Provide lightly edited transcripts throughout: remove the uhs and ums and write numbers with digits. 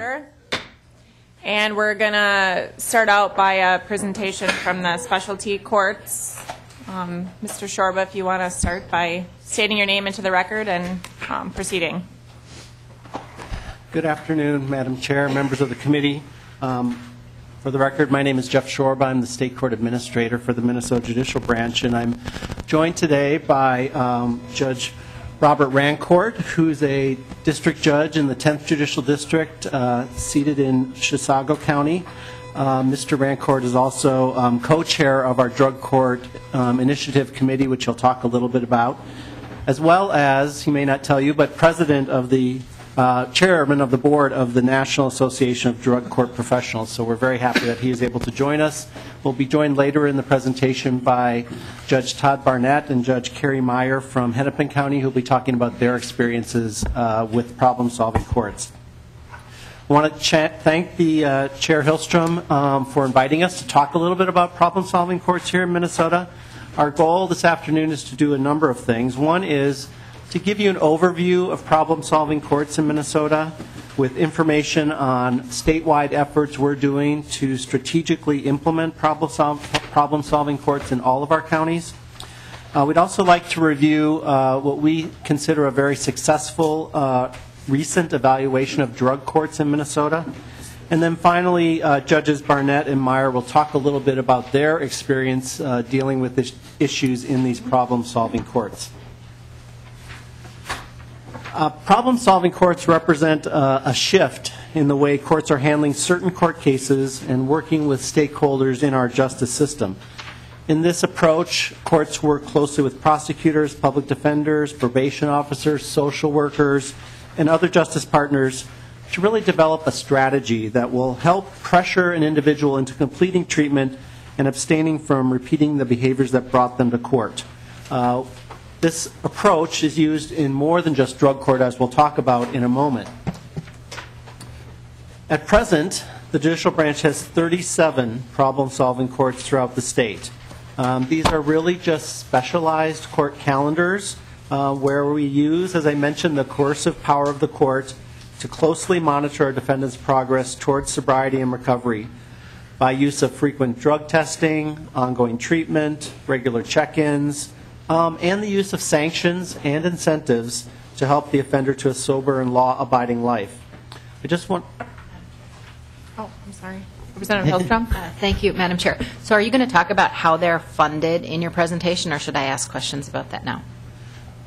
Chapter. And we're going to start out by a presentation from the specialty courts. Mr. Shorba, if you want to start by stating your name into the record and proceeding. Good afternoon, Madam Chair, members of the committee. For the record, my name is Jeff Shorba. I'm the State Court Administrator for the Minnesota Judicial Branch, and I'm joined today by Judge Robert Rancourt, who's a district judge in the 10th Judicial District, seated in Chisago County. Mr. Rancourt is also co-chair of our Drug Court Initiative Committee, which he'll talk a little bit about, as well as, he may not tell you, but president of the chairman of the board of the National Association of Drug Court Professionals. So we're very happy that he is able to join us. We'll be joined later in the presentation by Judge Todd Barnett and Judge Carrie Meyer from Hennepin County, who will be talking about their experiences with problem-solving courts. I want to thank the Chair Hillstrom for inviting us to talk a little bit about problem-solving courts here in Minnesota. Our goal this afternoon is to do a number of things. One is to give you an overview of problem-solving courts in Minnesota with information on statewide efforts we're doing to strategically implement problem-solving courts in all of our counties. We'd also like to review what we consider a very successful recent evaluation of drug courts in Minnesota. And then finally, Judges Barnett and Meyer will talk a little bit about their experience dealing with issues in these problem-solving courts. Problem-solving courts represent a shift in the way courts are handling certain court cases and working with stakeholders in our justice system. In this approach, courts work closely with prosecutors, public defenders, probation officers, social workers, and other justice partners to really develop a strategy that will help pressure an individual into completing treatment and abstaining from repeating the behaviors that brought them to court. This approach is used in more than just drug court, as we'll talk about in a moment. At present, the judicial branch has 37 problem-solving courts throughout the state. These are really just specialized court calendars where we use, as I mentioned, the coercive power of the court to closely monitor a defendant's progress towards sobriety and recovery by use of frequent drug testing, ongoing treatment, regular check-ins, and the use of sanctions and incentives to help the offender to a sober and law-abiding life. I just want... Oh, I'm sorry. Representative Hillstrom? Thank you, Madam Chair. So are you going to talk about how they're funded in your presentation, or should I ask questions about that now?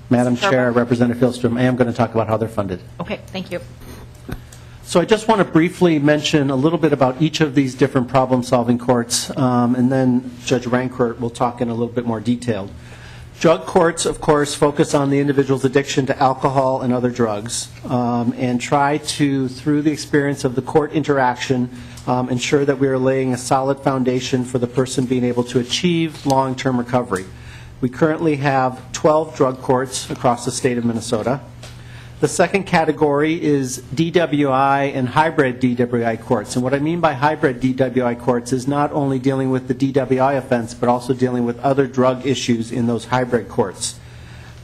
Madam Chair, Representative Hillstrom, I am going to talk about how they're funded. Okay, thank you. So I just want to briefly mention a little bit about each of these different problem-solving courts, and then Judge Rancourt will talk in a little bit more detail. Drug courts, of course, focus on the individual's addiction to alcohol and other drugs and try to, through the experience of the court interaction, ensure that we are laying a solid foundation for the person being able to achieve long-term recovery. We currently have 12 drug courts across the state of Minnesota. The second category is DWI and hybrid DWI courts. And what I mean by hybrid DWI courts is not only dealing with the DWI offense, but also dealing with other drug issues in those hybrid courts.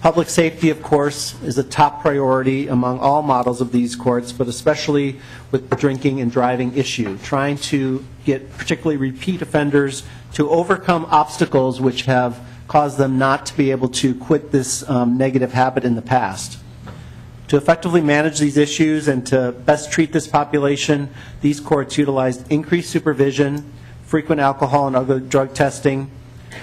Public safety, of course, is a top priority among all models of these courts, but especially with the drinking and driving issue, trying to get particularly repeat offenders to overcome obstacles which have caused them not to be able to quit this negative habit in the past. To effectively manage these issues and to best treat this population, these courts utilized increased supervision, frequent alcohol and other drug testing,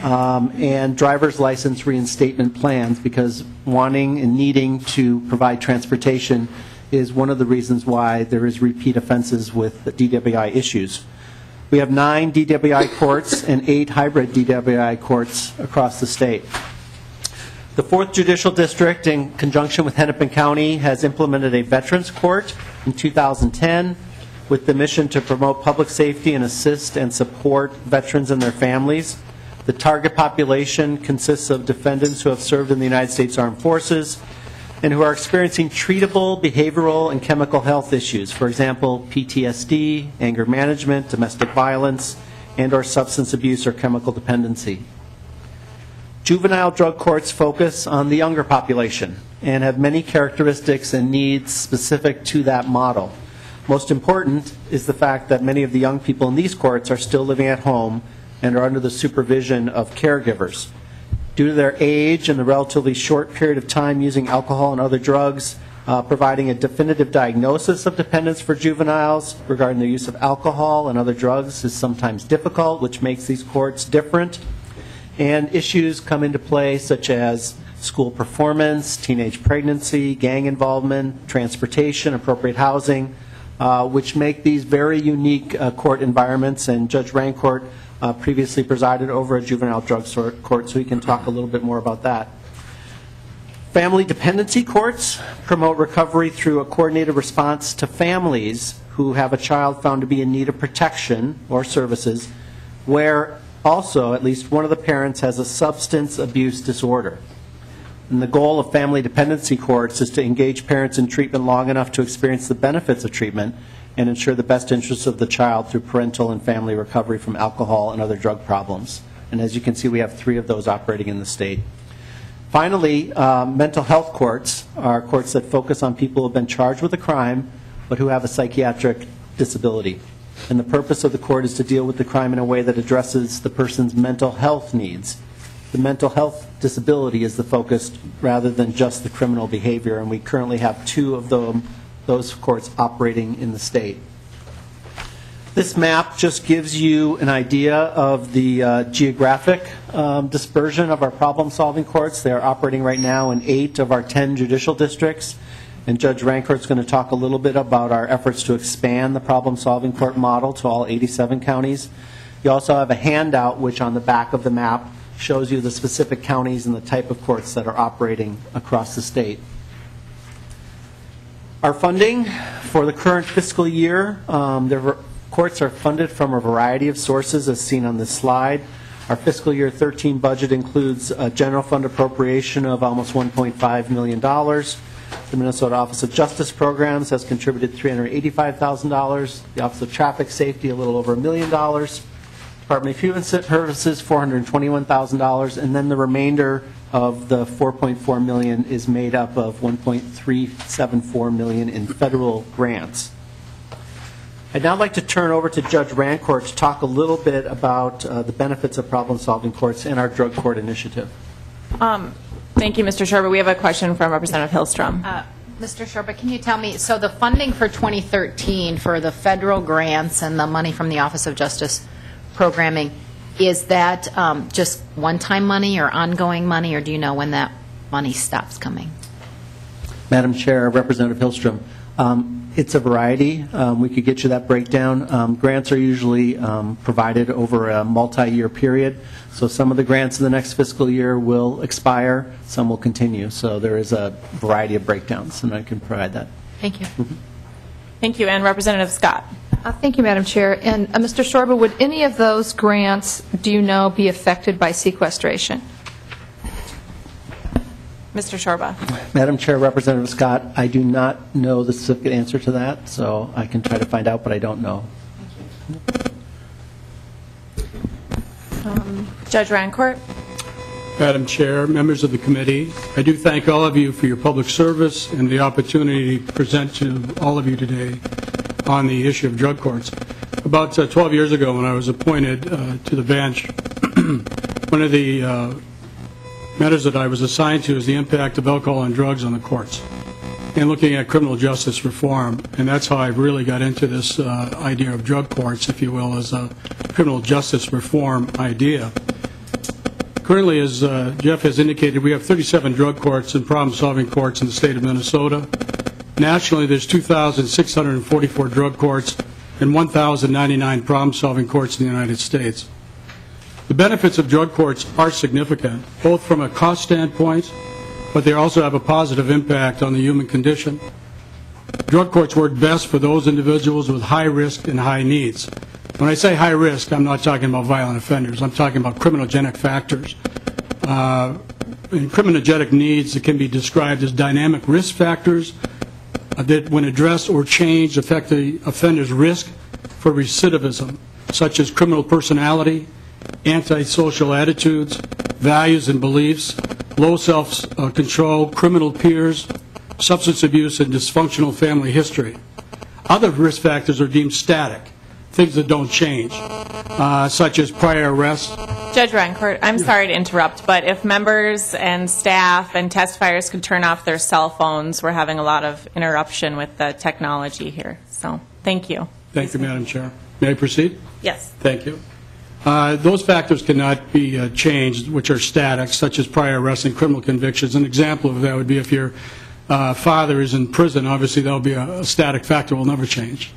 and driver's license reinstatement plans, because wanting and needing to provide transportation is one of the reasons why there is repeat offenses with the DWI issues. We have 9 DWI courts and 8 hybrid DWI courts across the state. The 4th Judicial District, in conjunction with Hennepin County, has implemented a Veterans Court in 2010 with the mission to promote public safety and assist and support veterans and their families. The target population consists of defendants who have served in the United States Armed Forces and who are experiencing treatable behavioral and chemical health issues, for example, PTSD, anger management, domestic violence, and/or substance abuse or chemical dependency. Juvenile drug courts focus on the younger population and have many characteristics and needs specific to that model. Most important is the fact that many of the young people in these courts are still living at home and are under the supervision of caregivers. Due to their age and the relatively short period of time using alcohol and other drugs, providing a definitive diagnosis of dependence for juveniles regarding their use of alcohol and other drugs is sometimes difficult, which makes these courts different. And issues come into play such as school performance, teenage pregnancy, gang involvement, transportation, appropriate housing, which make these very unique court environments. And Judge Rancourt previously presided over a juvenile drug court, so he can talk a little bit more about that. Family dependency courts promote recovery through a coordinated response to families who have a child found to be in need of protection or services, where also at least one of the parents has a substance abuse disorder. And the goal of family dependency courts is to engage parents in treatment long enough to experience the benefits of treatment and ensure the best interests of the child through parental and family recovery from alcohol and other drug problems. And as you can see, we have 3 of those operating in the state. Finally, mental health courts are courts that focus on people who have been charged with a crime but who have a psychiatric disability. And the purpose of the court is to deal with the crime in a way that addresses the person's mental health needs. The mental health disability is the focus rather than just the criminal behavior, and we currently have 2 of those courts operating in the state. This map just gives you an idea of the geographic dispersion of our problem-solving courts. They are operating right now in 8 of our 10 judicial districts, and Judge Rancourt is going to talk a little bit about our efforts to expand the problem-solving court model to all 87 counties. You also have a handout which on the back of the map shows you the specific counties and the type of courts that are operating across the state. Our funding for the current fiscal year, courts are funded from a variety of sources as seen on this slide. Our fiscal year 13 budget includes a general fund appropriation of almost $1.5 million. The Minnesota Office of Justice Programs has contributed $385,000. The Office of Traffic Safety a little over $1 million. Department of Human Services $421,000, and then the remainder of the $4.4 million is made up of $1.374 million in federal grants. I'd now like to turn over to Judge Rancourt to talk a little bit about the benefits of problem-solving courts and our drug court initiative. Thank you, Mr. Shorba. We have a question from Representative Hillstrom. Mr. Shorba, can you tell me, so the funding for 2013 for the federal grants and the money from the Office of Justice Programming, is that just one-time money or ongoing money, or do you know when that money stops coming? Madam Chair, Representative Hillstrom, it's a variety. We could get you that breakdown. Grants are usually provided over a multi-year period. So some of the grants in the next fiscal year will expire, some will continue. So there is a variety of breakdowns, and I can provide that. Thank you. Mm-hmm. Thank you. And Representative Scott. Thank you, Madam Chair. And Mr. Shorba, would any of those grants, do you know, be affected by sequestration? Mr. Shorba. Madam Chair, Representative Scott, I do not know the specific answer to that, so I can try to find out, but I don't know. Judge Rancourt. Madam Chair, members of the committee, I do thank all of you for your public service and the opportunity to present to all of you today on the issue of drug courts. About 12 years ago, when I was appointed to the bench, one of the matters that I was assigned to is the impact of alcohol and drugs on the courts and looking at criminal justice reform. And that's how I really got into this idea of drug courts, if you will, as a criminal justice reform idea. Currently, as Jeff has indicated, we have 37 drug courts and problem-solving courts in the state of Minnesota. Nationally, there's 2,644 drug courts and 1,099 problem-solving courts in the United States. The benefits of drug courts are significant, both from a cost standpoint, but they also have a positive impact on the human condition. Drug courts work best for those individuals with high risk and high needs. When I say high risk, I'm not talking about violent offenders. I'm talking about criminogenic factors. And criminogenic needs that can be described as dynamic risk factors that, when addressed or changed, affect the offender's risk for recidivism, such as criminal personality, antisocial attitudes, values and beliefs, low self-control, criminal peers, substance abuse, and dysfunctional family history. Other risk factors are deemed static, things that don't change, such as prior arrests. Judge Rancourt, I'm sorry to interrupt, but if members and staff and testifiers could turn off their cell phones, we're having a lot of interruption with the technology here. So, thank you. Thank you, Madam Chair. May I proceed? Yes. Thank you. Those factors cannot be changed, which are static, such as prior arrests and criminal convictions. An example of that would be if your father is in prison, obviously that will be a static factor, will never change.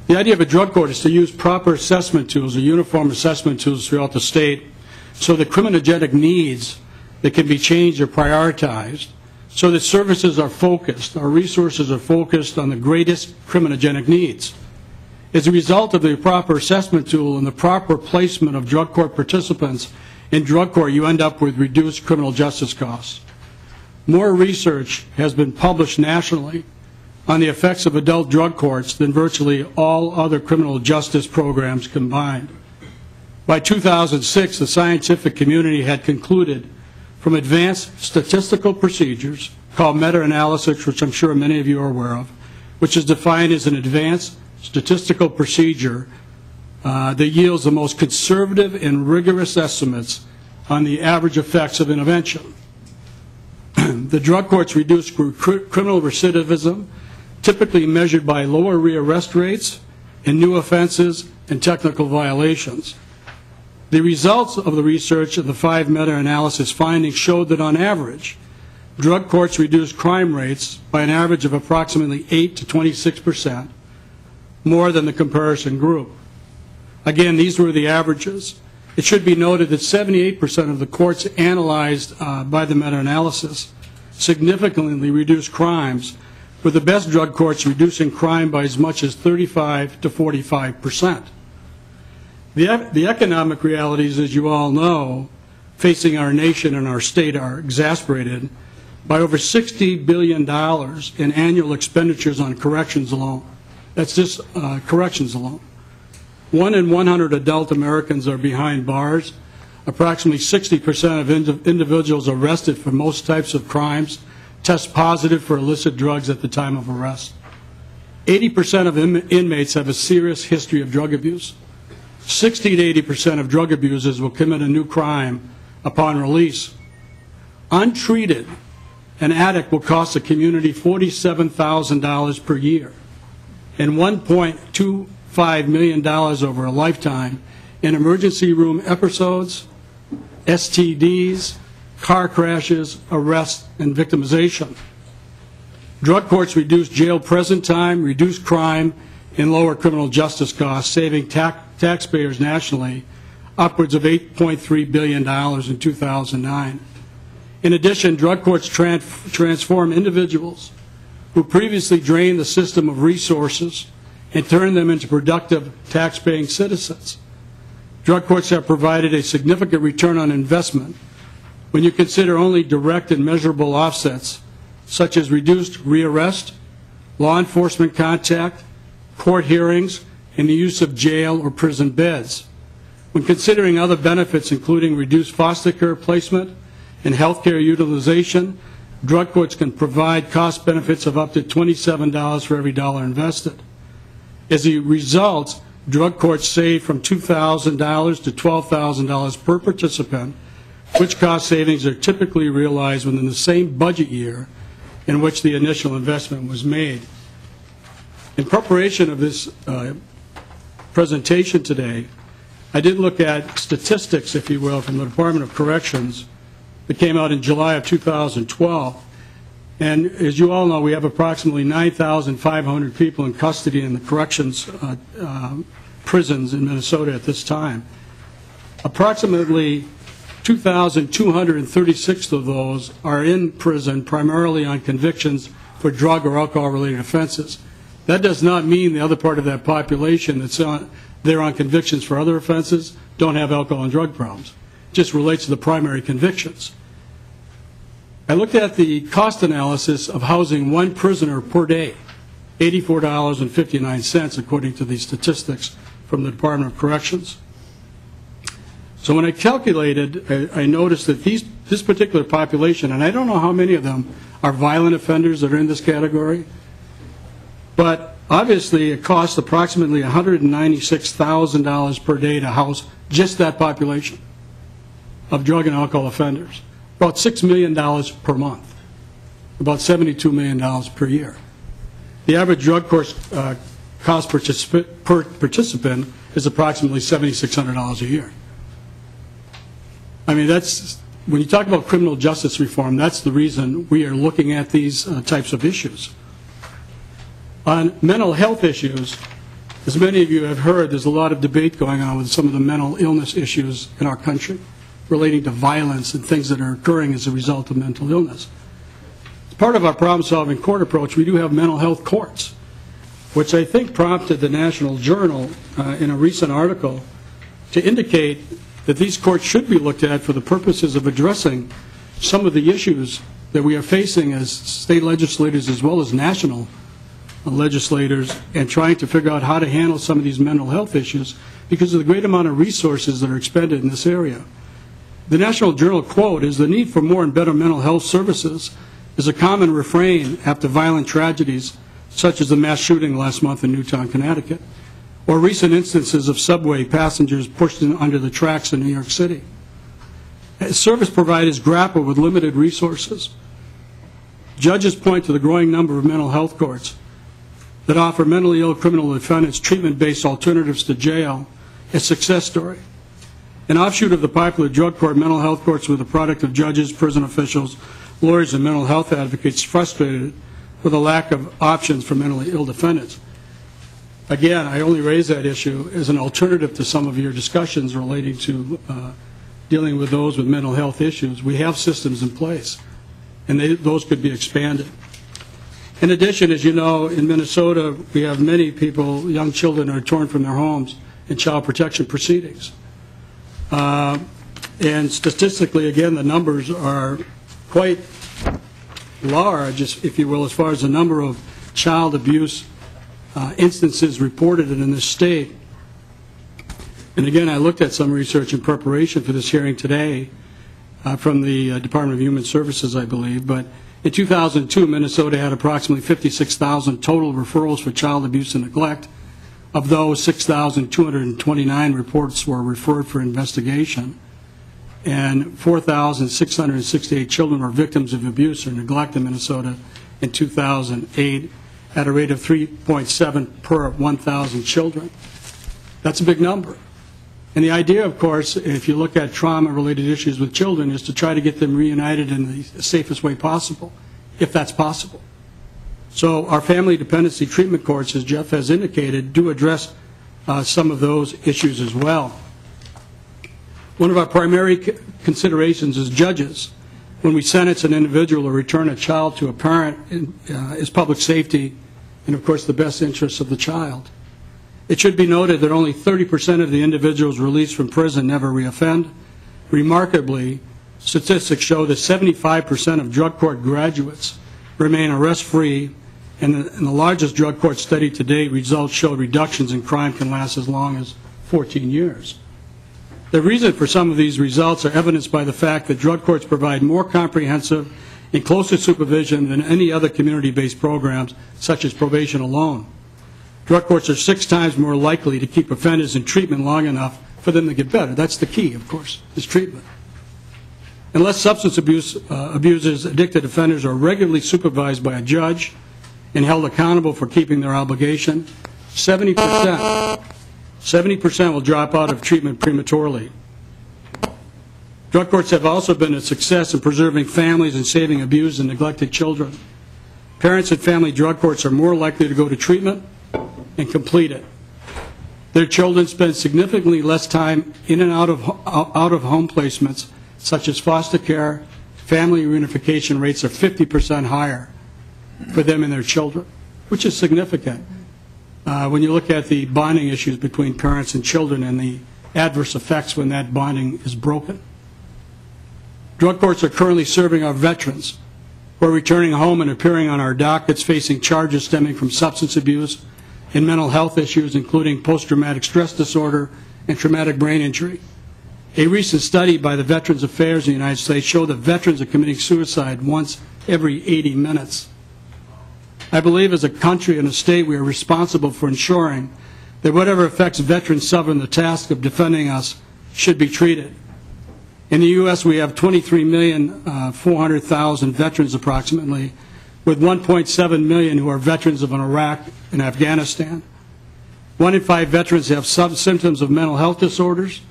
The idea of a drug court is to use proper assessment tools or uniform assessment tools throughout the state so that criminogenic needs that can be changed or prioritized so that services are focused, our resources are focused on the greatest criminogenic needs. As a result of the proper assessment tool and the proper placement of drug court participants in drug court, you end up with reduced criminal justice costs. More research has been published nationally on the effects of adult drug courts than virtually all other criminal justice programs combined. By 2006, the scientific community had concluded from advanced statistical procedures called meta-analysis, which I'm sure many of you are aware of, which is defined as an advanced statistical procedure that yields the most conservative and rigorous estimates on the average effects of intervention. The drug courts reduce criminal recidivism, typically measured by lower rearrest rates and new offenses and technical violations. The results of the research of the 5 meta-analysis findings showed that on average, drug courts reduced crime rates by an average of approximately 8 to 26%, more than the comparison group. Again, these were the averages. It should be noted that 78% of the courts analyzed by the meta-analysis significantly reduced crimes, with the best drug courts reducing crime by as much as 35 to 45%. The economic realities, as you all know, facing our nation and our state are exacerbated by over $60 billion in annual expenditures on corrections alone. That's just corrections alone. 1 in 100 adult Americans are behind bars. Approximately 60% of individuals arrested for most types of crimes test positive for illicit drugs at the time of arrest. 80% of inmates have a serious history of drug abuse. 60 to 80% of drug abusers will commit a new crime upon release. Untreated, an addict will cost the community $47,000 per year and $1.25 million over a lifetime in emergency room episodes, STDs, car crashes, arrests, and victimization. Drug courts reduce jail prison time, reduce crime, and lower criminal justice costs, saving taxpayers nationally upwards of $8.3 billion in 2009. In addition, drug courts transform individuals who previously drained the system of resources and turn them into productive tax-paying citizens. Drug courts have provided a significant return on investment when you consider only direct and measurable offsets, such as reduced rearrest, law enforcement contact, court hearings, and the use of jail or prison beds. When considering other benefits, including reduced foster care placement and health care utilization, drug courts can provide cost benefits of up to $27 for every dollar invested. As a result, drug courts save from $2,000 to $12,000 per participant, which cost savings are typically realized within the same budget year in which the initial investment was made. In preparation of this presentation today, I did look at statistics, if you will, from the Department of Corrections that came out in July of 2012. And as you all know, we have approximately 9,500 people in custody in the corrections prisons in Minnesota at this time. Approximately 2,236 of those are in prison primarily on convictions for drug or alcohol-related offenses. That does not mean the other part of that population that's there on convictions for other offenses don't have alcohol and drug problems. It just relates to the primary convictions. I looked at the cost analysis of housing one prisoner per day, $84.59 according to the statistics from the Department of Corrections. So when I calculated, I noticed that this particular population, and I don't know how many of them are violent offenders that are in this category, but Obviously, it costs approximately $196,000 per day to house just that population of drug and alcohol offenders. About $6 million per month, about $72 million per year. The average drug course cost per participant is approximately $7,600 a year. I mean, that's, when you talk about criminal justice reform, that's the reason we are looking at these types of issues. On mental health issues, as many of you have heard, there's a lot of debate going on with some of the mental illness issues in our country relating to violence and things that are occurring as a result of mental illness. As part of our problem-solving court approach, we do have mental health courts, which I think prompted the National Journal in a recent article to indicate that these courts should be looked at for the purposes of addressing some of the issues that we are facing as state legislators as well as national legislators, and trying to figure out how to handle some of these mental health issues because of the great amount of resources that are expended in this area. The National Journal quote is, "The need for more and better mental health services is a common refrain after violent tragedies such as the mass shooting last month in Newtown, Connecticut, or recent instances of subway passengers pushed under the tracks in New York City. As service providers grapple with limited resources, judges point to the growing number of mental health courts that offer mentally ill criminal defendants treatment-based alternatives to jail, a success story. An offshoot of the popular drug court, mental health courts were the product of judges, prison officials, lawyers, and mental health advocates frustrated with a lack of options for mentally ill defendants." Again, I only raise that issue as an alternative to some of your discussions relating to dealing with those with mental health issues. We have systems in place, and those could be expanded. In addition, as you know, in Minnesota, we have many people, young children, are torn from their homes in child protection proceedings. And statistically, again, the numbers are quite large, if you will, as far as the number of child abuse instances reported in this state. And again, I looked at some research in preparation for this hearing today from the Department of Human Services, I believe, but in 2002, Minnesota had approximately 56,000 total referrals for child abuse and neglect. Of those, 6,229 reports were referred for investigation, and 4,668 children were victims of abuse or neglect in Minnesota in 2008 at a rate of 3.7 per 1,000 children. That's a big number. And the idea, of course, if you look at trauma-related issues with children, is to try to get them reunited in the safest way possible, if that's possible. So our family dependency treatment courts, as Jeff has indicated, do address some of those issues as well. One of our primary considerations as judges when we sentence an individual or return a child to a parent is public safety and, of course, the best interests of the child. It should be noted that only 30% of the individuals released from prison never reoffend. Remarkably, statistics show that 75% of drug court graduates remain arrest-free, and in the largest drug court study to date, results show reductions in crime can last as long as 14 years. The reason for some of these results are evidenced by the fact that drug courts provide more comprehensive and closer supervision than any other community-based programs, such as probation alone. Drug courts are 6 times more likely to keep offenders in treatment long enough for them to get better. That's the key, of course, is treatment. Unless substance abusers, addicted offenders are regularly supervised by a judge and held accountable for keeping their obligation, 70% will drop out of treatment prematurely. Drug courts have also been a success in preserving families and saving abused and neglected children. Parents at family drug courts are more likely to go to treatment and complete it. Their children spend significantly less time in and out of home placements, such as foster care. Family reunification rates are 50% higher for them and their children, which is significant when you look at the bonding issues between parents and children and the adverse effects when that bonding is broken. Drug courts are currently serving our veterans who are returning home and appearing on our dockets facing charges stemming from substance abuse and mental health issues, including post-traumatic stress disorder and traumatic brain injury. A recent study by the Veterans Affairs in the United States showed that veterans are committing suicide once every 80 minutes. I believe as a country and a state we are responsible for ensuring that whatever affects veterans suffering the task of defending us should be treated. In the U.S., we have 23,400,000 veterans approximately, with 1.7 million who are veterans of Iraq and Afghanistan. 1 in 5 veterans have some symptoms of mental health disorders.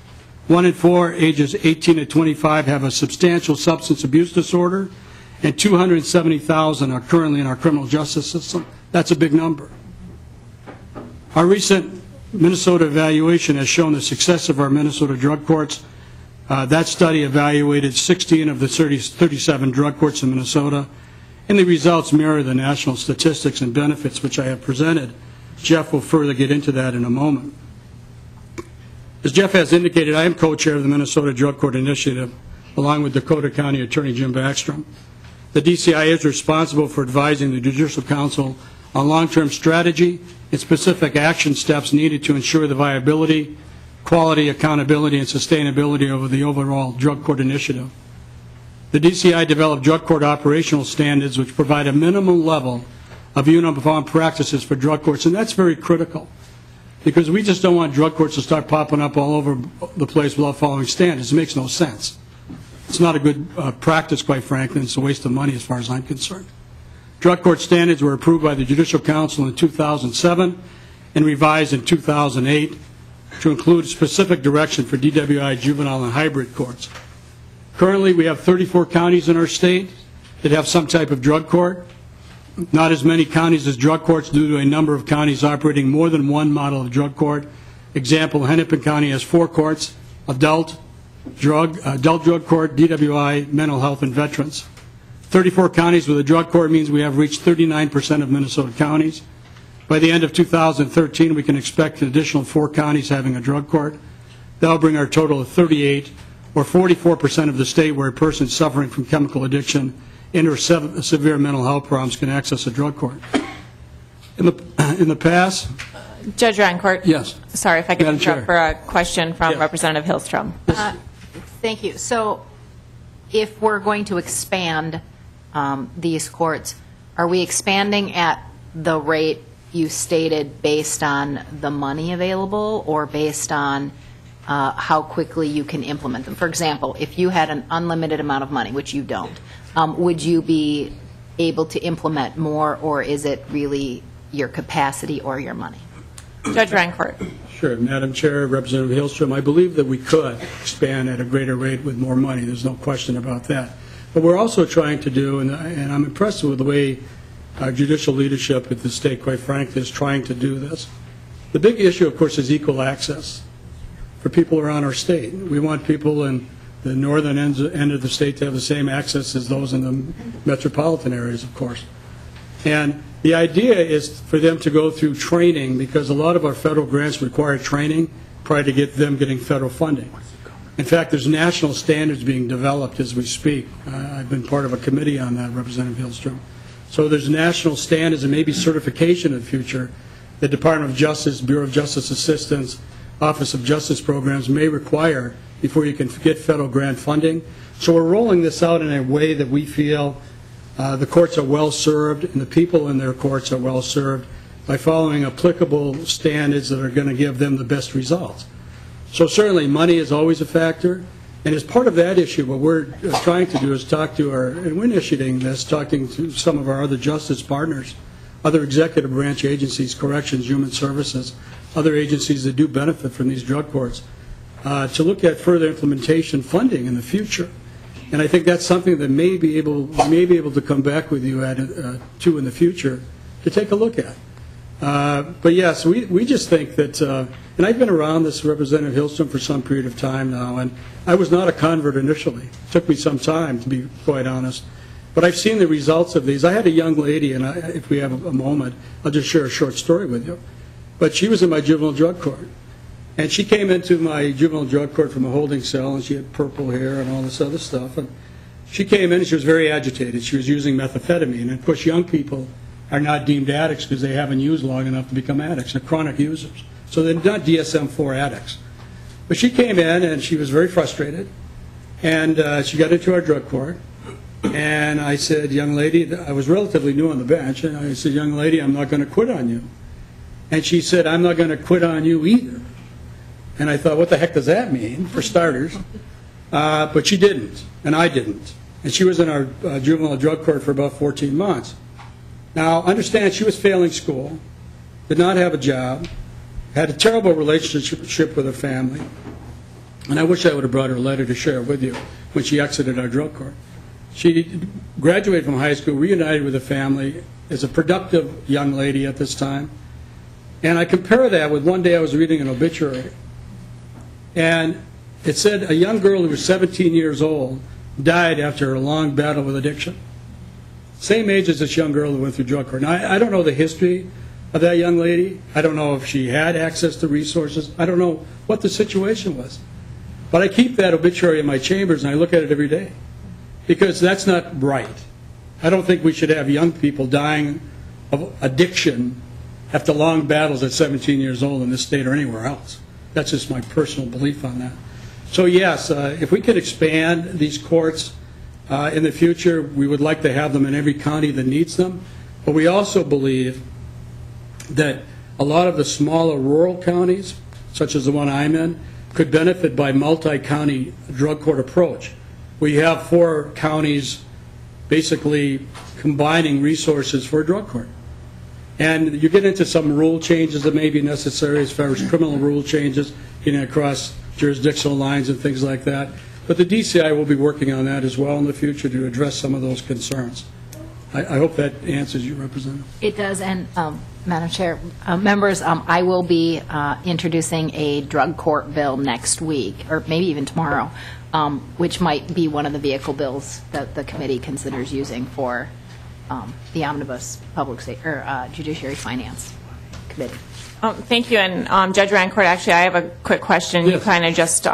1 in 4 ages 18 to 25 have a substantial substance abuse disorder, and 270,000 are currently in our criminal justice system. That's a big number. Our recent Minnesota evaluation has shown the success of our Minnesota drug courts. That study evaluated 16 of the 37 drug courts in Minnesota, and the results mirror the national statistics and benefits which I have presented. Jeff will further get into that in a moment. As Jeff has indicated, I am co-chair of the Minnesota Drug Court Initiative, along with Dakota County Attorney Jim Backstrom. The DCI is responsible for advising the Judicial Council on long-term strategy and specific action steps needed to ensure the viability, quality, accountability, and sustainability of the overall drug court initiative. The DCI developed drug court operational standards which provide a minimum level of uniform practices for drug courts, and that's very critical because we just don't want drug courts to start popping up all over the place without following standards. It makes no sense. It's not a good practice, quite frankly, and it's a waste of money as far as I'm concerned. Drug court standards were approved by the Judicial Council in 2007 and revised in 2008 to include specific direction for DWI, juvenile, and hybrid courts. Currently, we have 34 counties in our state that have some type of drug court. Not as many counties as drug courts due to a number of counties operating more than one model of drug court. Example, Hennepin County has 4 courts, adult drug court, DWI, mental health, and veterans. 34 counties with a drug court means we have reached 39% of Minnesota counties. By the end of 2013, we can expect an additional 4 counties having a drug court. That will bring our total to 38, or 44% of the state where a person suffering from chemical addiction and or severe mental health problems can access a drug court. In the past... Judge Rancourt? Yes. Sorry if I could Madam interrupt Chair. for a question from Yes. Representative Hillstrom. Thank you. So if we're going to expand these courts, are we expanding at the rate you stated based on the money available or based on how quickly you can implement them? For example, if you had an unlimited amount of money, which you don't, would you be able to implement more, or is it really your capacity or your money? Judge Rancourt. Sure. Madam Chair, Representative Hillstrom, I believe that we could expand at a greater rate with more money. There's no question about that. But we're also trying to do, and I'm impressed with the way our judicial leadership at the state, quite frankly, is trying to do this. The big issue, of course, is equal access for people around our state. We want people in the northern end of the state to have the same access as those in the metropolitan areas, of course. And the idea is for them to go through training, because a lot of our federal grants require training prior to them getting federal funding. In fact, there's national standards being developed as we speak. I've been part of a committee on that, Representative Hillstrom. So there's national standards and maybe certification in the future. The Department of Justice, Bureau of Justice Assistance, Office of Justice Programs may require before you can get federal grant funding. So we're rolling this out in a way that we feel the courts are well served and the people in their courts are well served by following applicable standards that are going to give them the best results. So certainly money is always a factor, and as part of that issue, what we're trying to do is talk to and we're initiating this, talking to some of our other justice partners, other executive branch agencies, corrections, human services, other agencies that do benefit from these drug courts, to look at further implementation funding in the future. And I think that's something that we may be able to come back with you to in the future to take a look at. But yes, we just think that, and I've been around this, Representative Hillstrom, for some period of time now, and I was not a convert initially. It took me some time, to be quite honest. But I've seen the results of these. I had a young lady, and if we have a moment, I'll just share a short story with you. But she was in my juvenile drug court. And she came into my juvenile drug court from a holding cell, and she had purple hair and all this other stuff. And she came in, and she was very agitated. She was using methamphetamine. And, of course, young people are not deemed addicts because they haven't used long enough to become addicts. They're chronic users. So they're not DSM-4 addicts. But she came in, and she was very frustrated. And she got into our drug court. And I said, young lady, I was relatively new on the bench, and I said, young lady, I'm not going to quit on you. And she said, I'm not going to quit on you either. And I thought, what the heck does that mean, for starters? But she didn't, and I didn't. And she was in our juvenile drug court for about 14 months. Now, understand, she was failing school, did not have a job, had a terrible relationship with her family, and I wish I would have brought her a letter to share with you when she exited our drug court. She graduated from high school, reunited with her family, is a productive young lady at this time. And I compare that with one day I was reading an obituary, and it said a young girl who was 17 years old died after a long battle with addiction. Same age as this young girl who went through drug court. Now, I don't know the history of that young lady. I don't know if she had access to resources. I don't know what the situation was. But I keep that obituary in my chambers, and I look at it every day, because that's not right. I don't think we should have young people dying of addiction after long battles at 17 years old in this state or anywhere else. That's just my personal belief on that. So yes, if we could expand these courts in the future, we would like to have them in every county that needs them. But we also believe that a lot of the smaller rural counties, such as the one I'm in, could benefit by multi-county drug court approach. We have 4 counties basically combining resources for a drug court. And you get into some rule changes that may be necessary as far as criminal rule changes, getting across jurisdictional lines and things like that. But the DCI will be working on that as well in the future to address some of those concerns. I hope that answers you, Representative. It does, and Madam Chair, members, I will be introducing a drug court bill next week, or maybe even tomorrow, which might be one of the vehicle bills that the committee considers using for the omnibus Judiciary Finance Committee. Thank you. And Judge Rancourt, actually, I have a quick question. Yes. You kind of just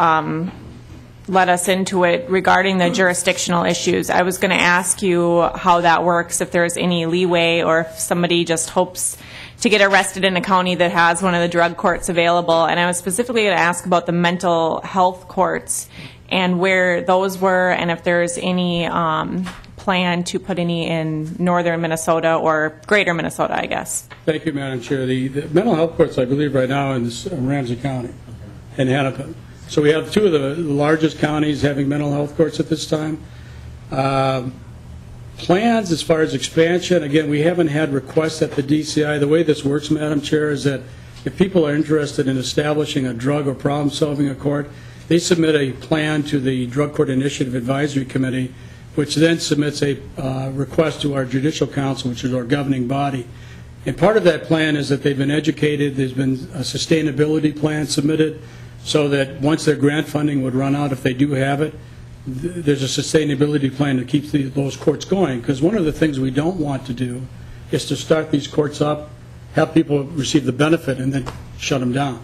led us into it regarding the jurisdictional issues. I was going to ask you how that works, if there's any leeway, or if somebody just hopes to get arrested in a county that has one of the drug courts available. And I was specifically going to ask about the mental health courts and where those were, and if there's any plan to put any in northern Minnesota or greater Minnesota, I guess. Thank you, Madam Chair. The mental health courts, I believe, right now in Ramsey County and Hennepin. So we have 2 of the largest counties having mental health courts at this time. Plans as far as expansion, again, we haven't had requests at the DCI. The way this works, Madam Chair, is that if people are interested in establishing a drug or problem-solving court, they submit a plan to the Drug Court Initiative Advisory Committee, which then submits a request to our Judicial Council, which is our governing body. And part of that plan is that they've been educated. There's been a sustainability plan submitted so that once their grant funding would run out, if they do have it, there's a sustainability plan that keeps those courts going. Because one of the things we don't want to do is to start these courts up, have people receive the benefit, and then shut them down.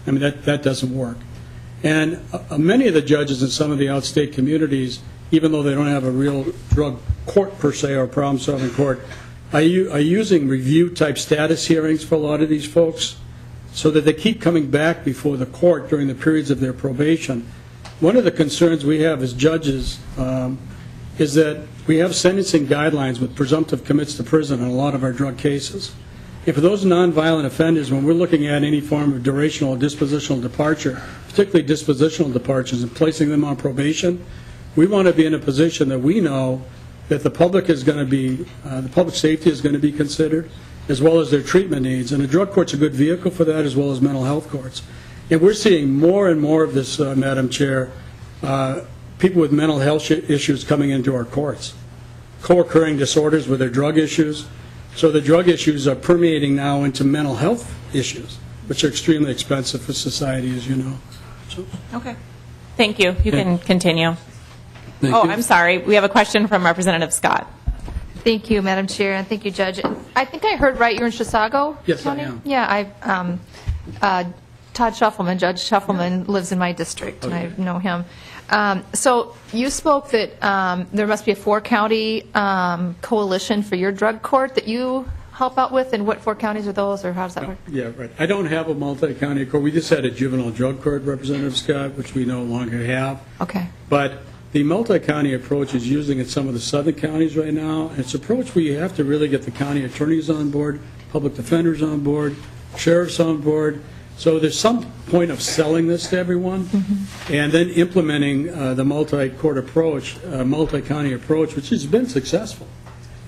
I mean, that doesn't work. And many of the judges in some of the outstate communities, even though they don't have a real drug court per se or problem-solving court, are using review-type status hearings for a lot of these folks so that they keep coming back before the court during the periods of their probation. One of the concerns we have as judges is that we have sentencing guidelines with presumptive commits to prison in a lot of our drug cases. And for those nonviolent offenders, when we're looking at any form of durational or dispositional departure, particularly dispositional departures, and placing them on probation, we want to be in a position that we know that the public is going to be, the public safety is going to be considered, as well as their treatment needs. And the drug court's a good vehicle for that, as well as mental health courts. And we're seeing more and more of this, Madam Chair, people with mental health issues coming into our courts, co-occurring disorders with their drug issues. So the drug issues are permeating now into mental health issues, which are extremely expensive for society, as you know. So. Okay. Thank you. You can continue. Thank you. I'm sorry. We have a question from Representative Scott. Thank you, Madam Chair, and thank you, Judge. I think I heard right, you're in Chisago Yes, County? I am. Yeah, Todd Shuffleman, Judge Shuffleman, lives in my district, and I know him. So you spoke that there must be a 4-county coalition for your drug court that you help out with, and what 4 counties are those, or how does that work? Yeah, right. I don't have a multi-county court. We just had a juvenile drug court, Representative Scott, which we no longer have. Okay. But The multi-county approach is using in some of the southern counties right now. And it's an approach where you have to really get the county attorneys on board, public defenders on board, sheriffs on board. So there's some point of selling this to everyone, and then implementing the multi-court approach, multi-county approach, which has been successful.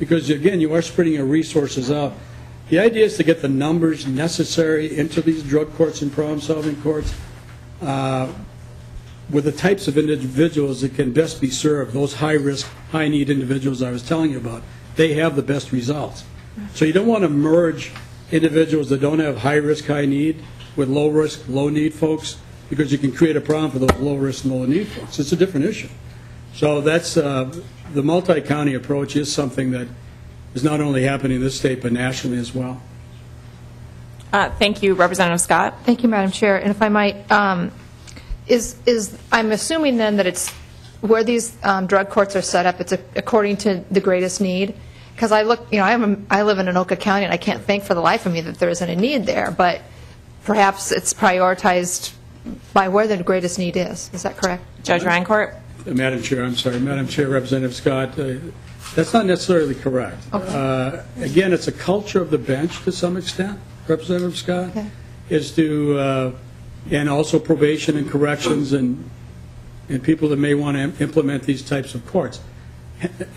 Because, again, you are spreading your resources out. The idea is to get the numbers necessary into these drug courts and problem-solving courts with the types of individuals that can best be served, those high-risk, high-need individuals I was telling you about. They have the best results. So you don't want to merge individuals that don't have high-risk, high-need with low-risk, low-need folks, because you can create a problem for those low-risk and low-need folks. It's a different issue. So that's the multi-county approach is something that is not only happening in this state, but nationally as well. Thank you, Representative Scott. Thank you, Madam Chair. And if I might, I'm assuming then that it's where these drug courts are set up, it's according to the greatest need? Because I look, I live in Anoka County, and I can't think for the life of me that there isn't a need there, but perhaps it's prioritized by where the greatest need is. Is that correct? Judge Rancourt. Madam Chair, I'm sorry. Madam Chair, Representative Scott, that's not necessarily correct. Okay. Again, it's a culture of the bench to some extent, Representative Scott, Okay. is to, and also probation and corrections and people that may want to implement these types of courts.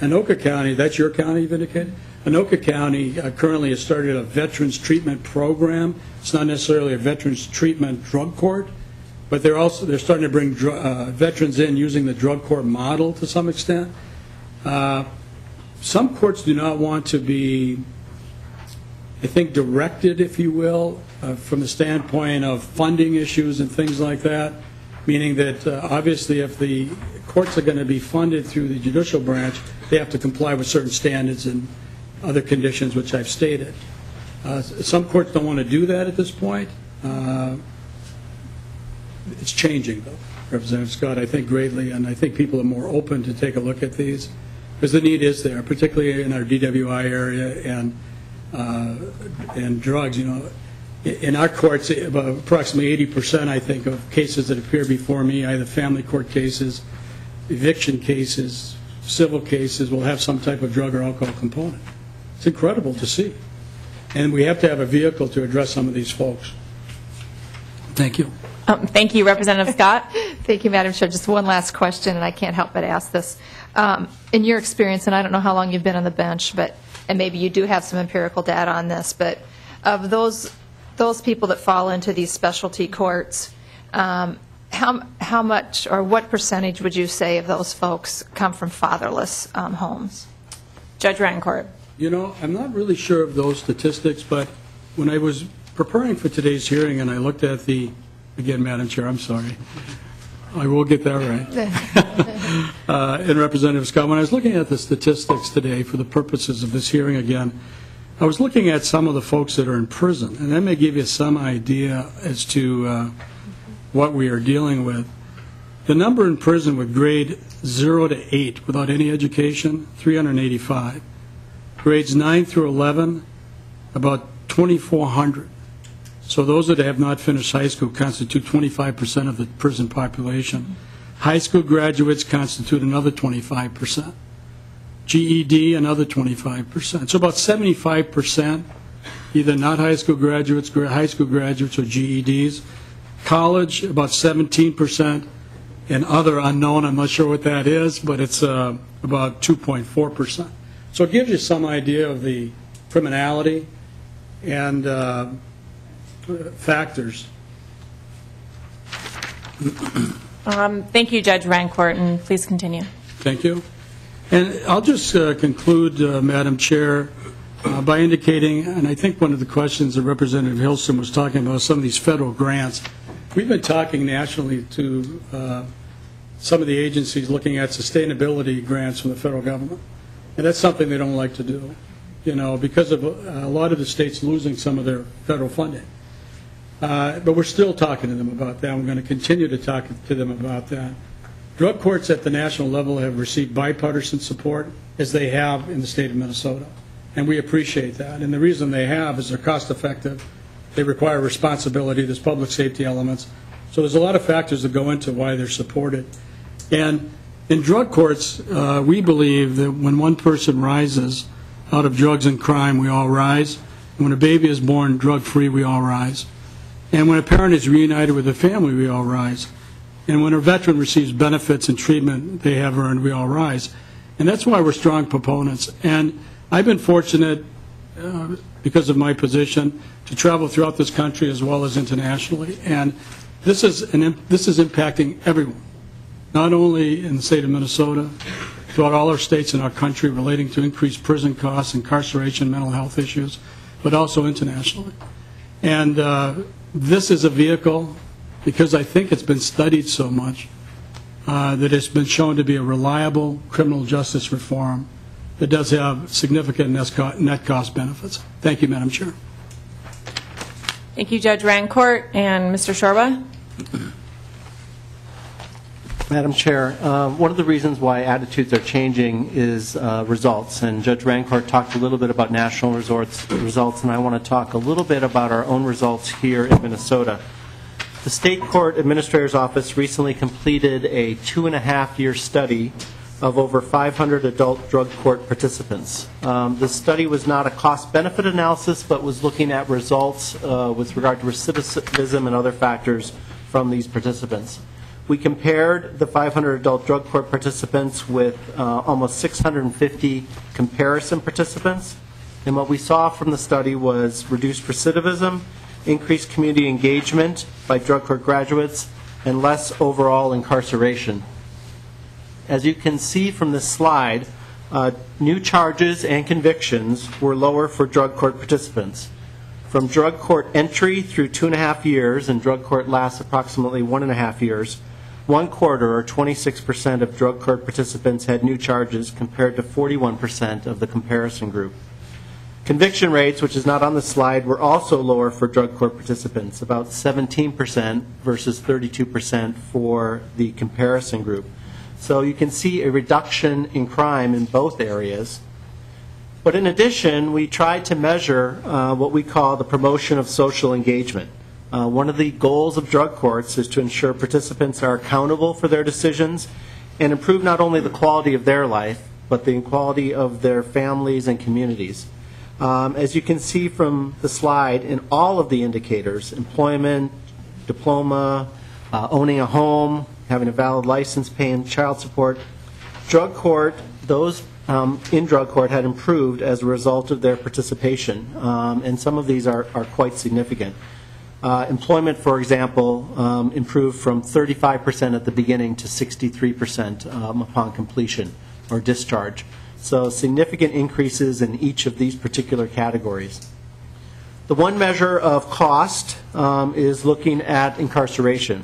Anoka County, that's your county, you've indicated? Anoka County currently has started a veterans treatment program. It's not necessarily a veterans treatment drug court, but they're starting to bring veterans in using the drug court model to some extent. Some courts do not want to be, I think, directed, if you will, from the standpoint of funding issues and things like that, meaning that obviously if the courts are going to be funded through the judicial branch, they have to comply with certain standards and other conditions which I've stated. Some courts don't want to do that at this point. It's changing, though, Representative Scott, I think greatly, and I think people are more open to take a look at these because the need is there, particularly in our DWI area and drugs. In our courts, about approximately 80%, I think, of cases that appear before me, either family court cases, eviction cases, civil cases, will have some type of drug or alcohol component. It's incredible to see. And we have to have a vehicle to address some of these folks. Thank you. Thank you, Representative Scott. Thank you, Madam Chair. Just one last question, and I can't help but ask this. In your experience, and I don't know how long you've been on the bench, and maybe you do have some empirical data on this, but of those people that fall into these specialty courts, how much or what percentage would you say of those folks come from fatherless homes? Judge Rancourt. I'm not really sure of those statistics, but when I was preparing for today's hearing and I looked at again, Madam Chair, I'm sorry. I will get that right. And Representative Scott, when I was looking at the statistics today for the purposes of this hearing again, I was looking at some of the folks that are in prison, and that may give you some idea as to what we are dealing with. The number in prison with grade 0 to 8 without any education, 385. Grades 9 through 11, about 2,400. So those that have not finished high school constitute 25% of the prison population. High school graduates constitute another 25%. GED, another 25%. So about 75%, either not high school graduates or GEDs. College, about 17%, and other unknown, I'm not sure what that is, but it's about 2.4%. So it gives you some idea of the criminality and factors. Thank you, Judge Rancourt, and please continue. Thank you. And I'll just conclude, Madam Chair, by indicating, and I think one of the questions that Representative Hilson was talking about, some of these federal grants. We've been talking nationally to some of the agencies looking at sustainability grants from the federal government. And that's something they don't like to do, because of a lot of the states losing some of their federal funding. But we're still talking to them about that. We're going to continue to talk to them about that. Drug courts at the national level have received bipartisan support, as they have in the state of Minnesota. And we appreciate that. And the reason they have is they're cost effective. They require responsibility. There's public safety elements. So there's a lot of factors that go into why they're supported. And In drug courts, we believe that when one person rises out of drugs and crime, we all rise. When a baby is born drug-free, we all rise. And when a parent is reunited with a family, we all rise. And when a veteran receives benefits and treatment they have earned, we all rise. And that's why we're strong proponents. And I've been fortunate, because of my position, to travel throughout this country as well as internationally. And this is impacting everyone, not only in the state of Minnesota, throughout all our states in our country relating to increased prison costs, incarceration, mental health issues, but also internationally. And this is a vehicle, because I think it's been studied so much, that it's been shown to be a reliable criminal justice reform that does have significant net cost benefits. Thank you, Madam Chair. Thank you, Judge Rancourt. And Mr. Shorba? Madam Chair, one of the reasons why attitudes are changing is results, and Judge Rancourt talked a little bit about national results, and I want to talk a little bit about our own results here in Minnesota. The State Court Administrator's Office recently completed a 2.5-year study of over 500 adult drug court participants. This study was not a cost-benefit analysis, but was looking at results with regard to recidivism and other factors from these participants. We compared the 500 adult drug court participants with almost 650 comparison participants, and what we saw from the study was reduced recidivism, increased community engagement by drug court graduates, and less overall incarceration. As you can see from this slide, new charges and convictions were lower for drug court participants. From drug court entry through 2.5 years, and drug court lasts approximately 1.5 years, 1/4 or 26% of drug court participants had new charges compared to 41% of the comparison group. Conviction rates, which is not on the slide, were also lower for drug court participants, about 17% versus 32% for the comparison group. So you can see a reduction in crime in both areas. But in addition, we tried to measure what we call the promotion of social engagement. One of the goals of drug courts is to ensure participants are accountable for their decisions and improve not only the quality of their life, but the quality of their families and communities. As you can see from the slide, in all of the indicators, employment, diploma, owning a home, having a valid license, paying child support, drug court, those in drug court had improved as a result of their participation, and some of these are quite significant. Employment, for example, improved from 35% at the beginning to 63% upon completion or discharge. So significant increases in each of these particular categories. The one measure of cost is looking at incarceration.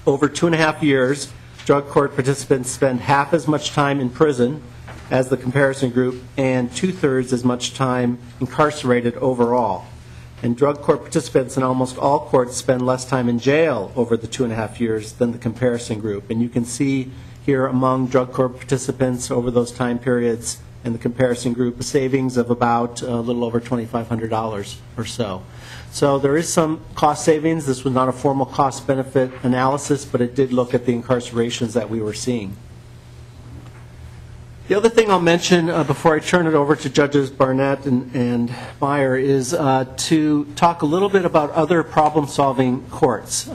Over 2.5 years, drug court participants spend half as much time in prison as the comparison group and 2/3 as much time incarcerated overall. And drug court participants in almost all courts spend less time in jail over the 2.5 years than the comparison group. And you can see here among drug court participants over those time periods and the comparison group a savings of about a little over $2,500 or so. So there is some cost savings. This was not a formal cost-benefit analysis, but it did look at the incarcerations that we were seeing. The other thing I'll mention before I turn it over to Judges Barnett and Meyer is to talk a little bit about other problem-solving courts.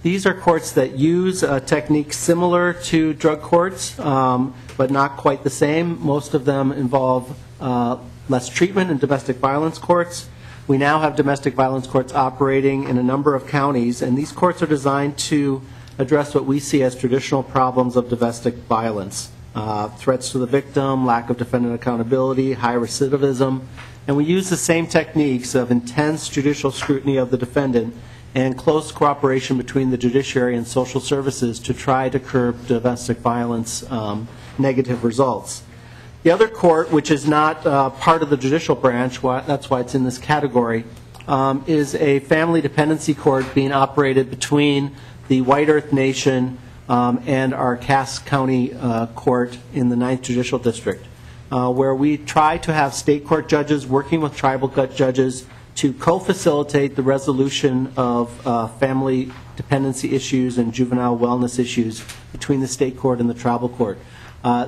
These are courts that use techniques similar to drug courts, but not quite the same. Most of them involve less treatment in domestic violence courts. We now have domestic violence courts operating in a number of counties, and these courts are designed to address what we see as traditional problems of domestic violence. Threats to the victim, lack of defendant accountability, high recidivism, and we use the same techniques of intense judicial scrutiny of the defendant and close cooperation between the judiciary and social services to try to curb domestic violence negative results. The other court, which is not part of the judicial branch, that's why it's in this category, is a family dependency court being operated between the White Earth Nation and our Cass County Court in the 9th Judicial District, where we try to have state court judges working with tribal judges to co-facilitate the resolution of family dependency issues and juvenile wellness issues between the state court and the tribal court.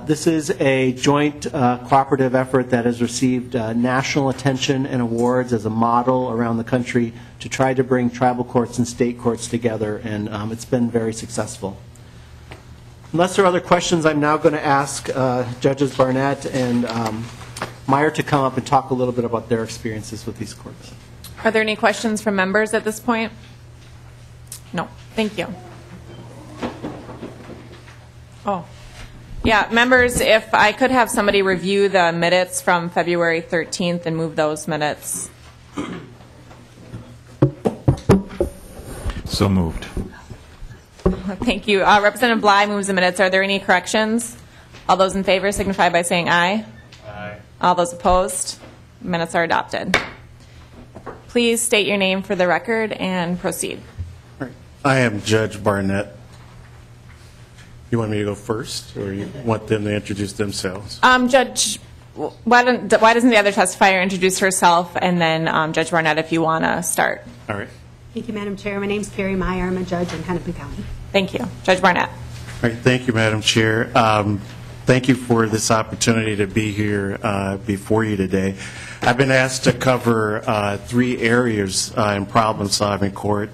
This is a joint cooperative effort that has received national attention and awards as a model around the country to try to bring tribal courts and state courts together, and it's been very successful. Unless there are other questions, I'm now going to ask Judges Barnett and Meyer to come up and talk a little bit about their experiences with these courts. Are there any questions from members at this point? No. Thank you. Oh. Yeah, members, if I could have somebody review the minutes from February 13th and move those minutes. So moved. Thank you. Representative Bly moves the minutes. Are there any corrections? All those in favor signify by saying aye. Aye. All those opposed? Minutes are adopted. Please state your name for the record and proceed. I am Judge Barnett. You want me to go first, or you want them to introduce themselves? Judge, why doesn't the other testifier introduce herself, and then Judge Barnett, if you want to start. All right. Thank you, Madam Chair. My name is Carrie Meyer. I'm a judge in Hennepin County. Thank you. Judge Barnett. All right. Thank you, Madam Chair. Thank you for this opportunity to be here before you today. I've been asked to cover 3 areas in problem-solving court.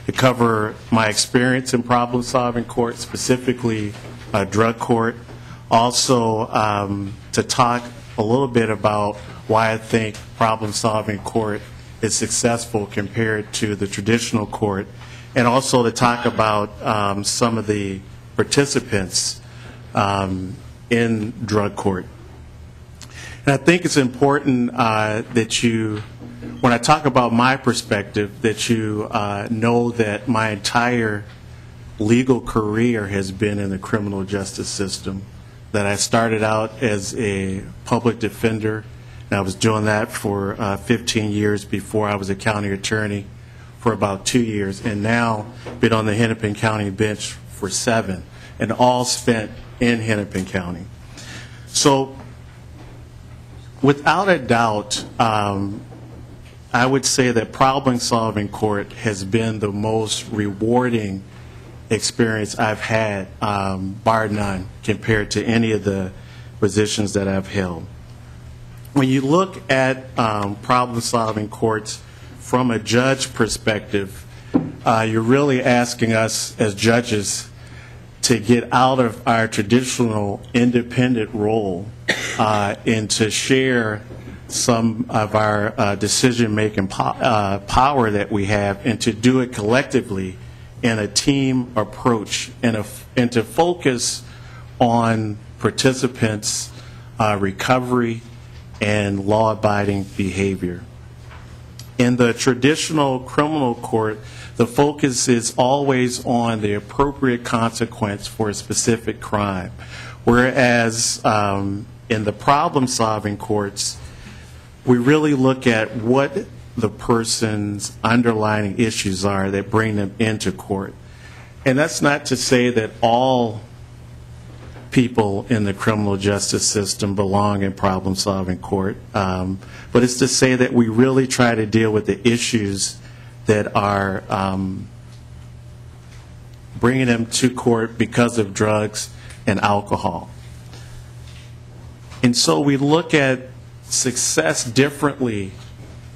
To cover my experience in problem-solving court, specifically drug court. Also, to talk a little bit about why I think problem-solving court is successful compared to the traditional court, and also to talk about some of the participants in drug court. And I think it's important that you, when I talk about my perspective, that you know that my entire legal career has been in the criminal justice system, that I started out as a public defender, and I was doing that for 15 years before I was a county attorney for about 2 years, and now been on the Hennepin County bench for 7, and all spent in Hennepin County. So without a doubt, I would say that problem-solving court has been the most rewarding experience I've had, bar none, compared to any of the positions that I've held. When you look at problem-solving courts from a judge perspective, you're really asking us as judges to get out of our traditional independent role and to share some of our decision-making power that we have, and to do it collectively in a team approach, and to focus on participants' recovery and law-abiding behavior. In the traditional criminal court, the focus is always on the appropriate consequence for a specific crime, whereas in the problem-solving courts, we really look at what the person's underlying issues are that bring them into court. And that's not to say that all people in the criminal justice system belong in problem-solving court, but it's to say that we really try to deal with the issues that are bringing them to court because of drugs and alcohol. And so we look at success differently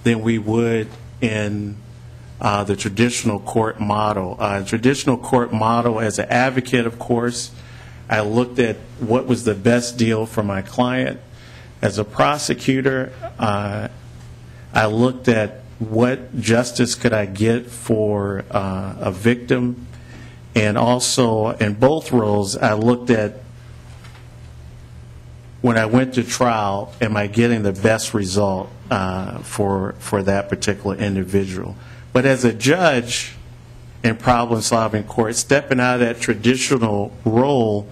than we would in the traditional court model. Traditional court model, as an advocate, of course, I looked at what was the best deal for my client. As a prosecutor, I looked at what justice could I get for a victim, and also in both roles, I looked at, when I went to trial, am I getting the best result for that particular individual? But as a judge in problem-solving court, stepping out of that traditional role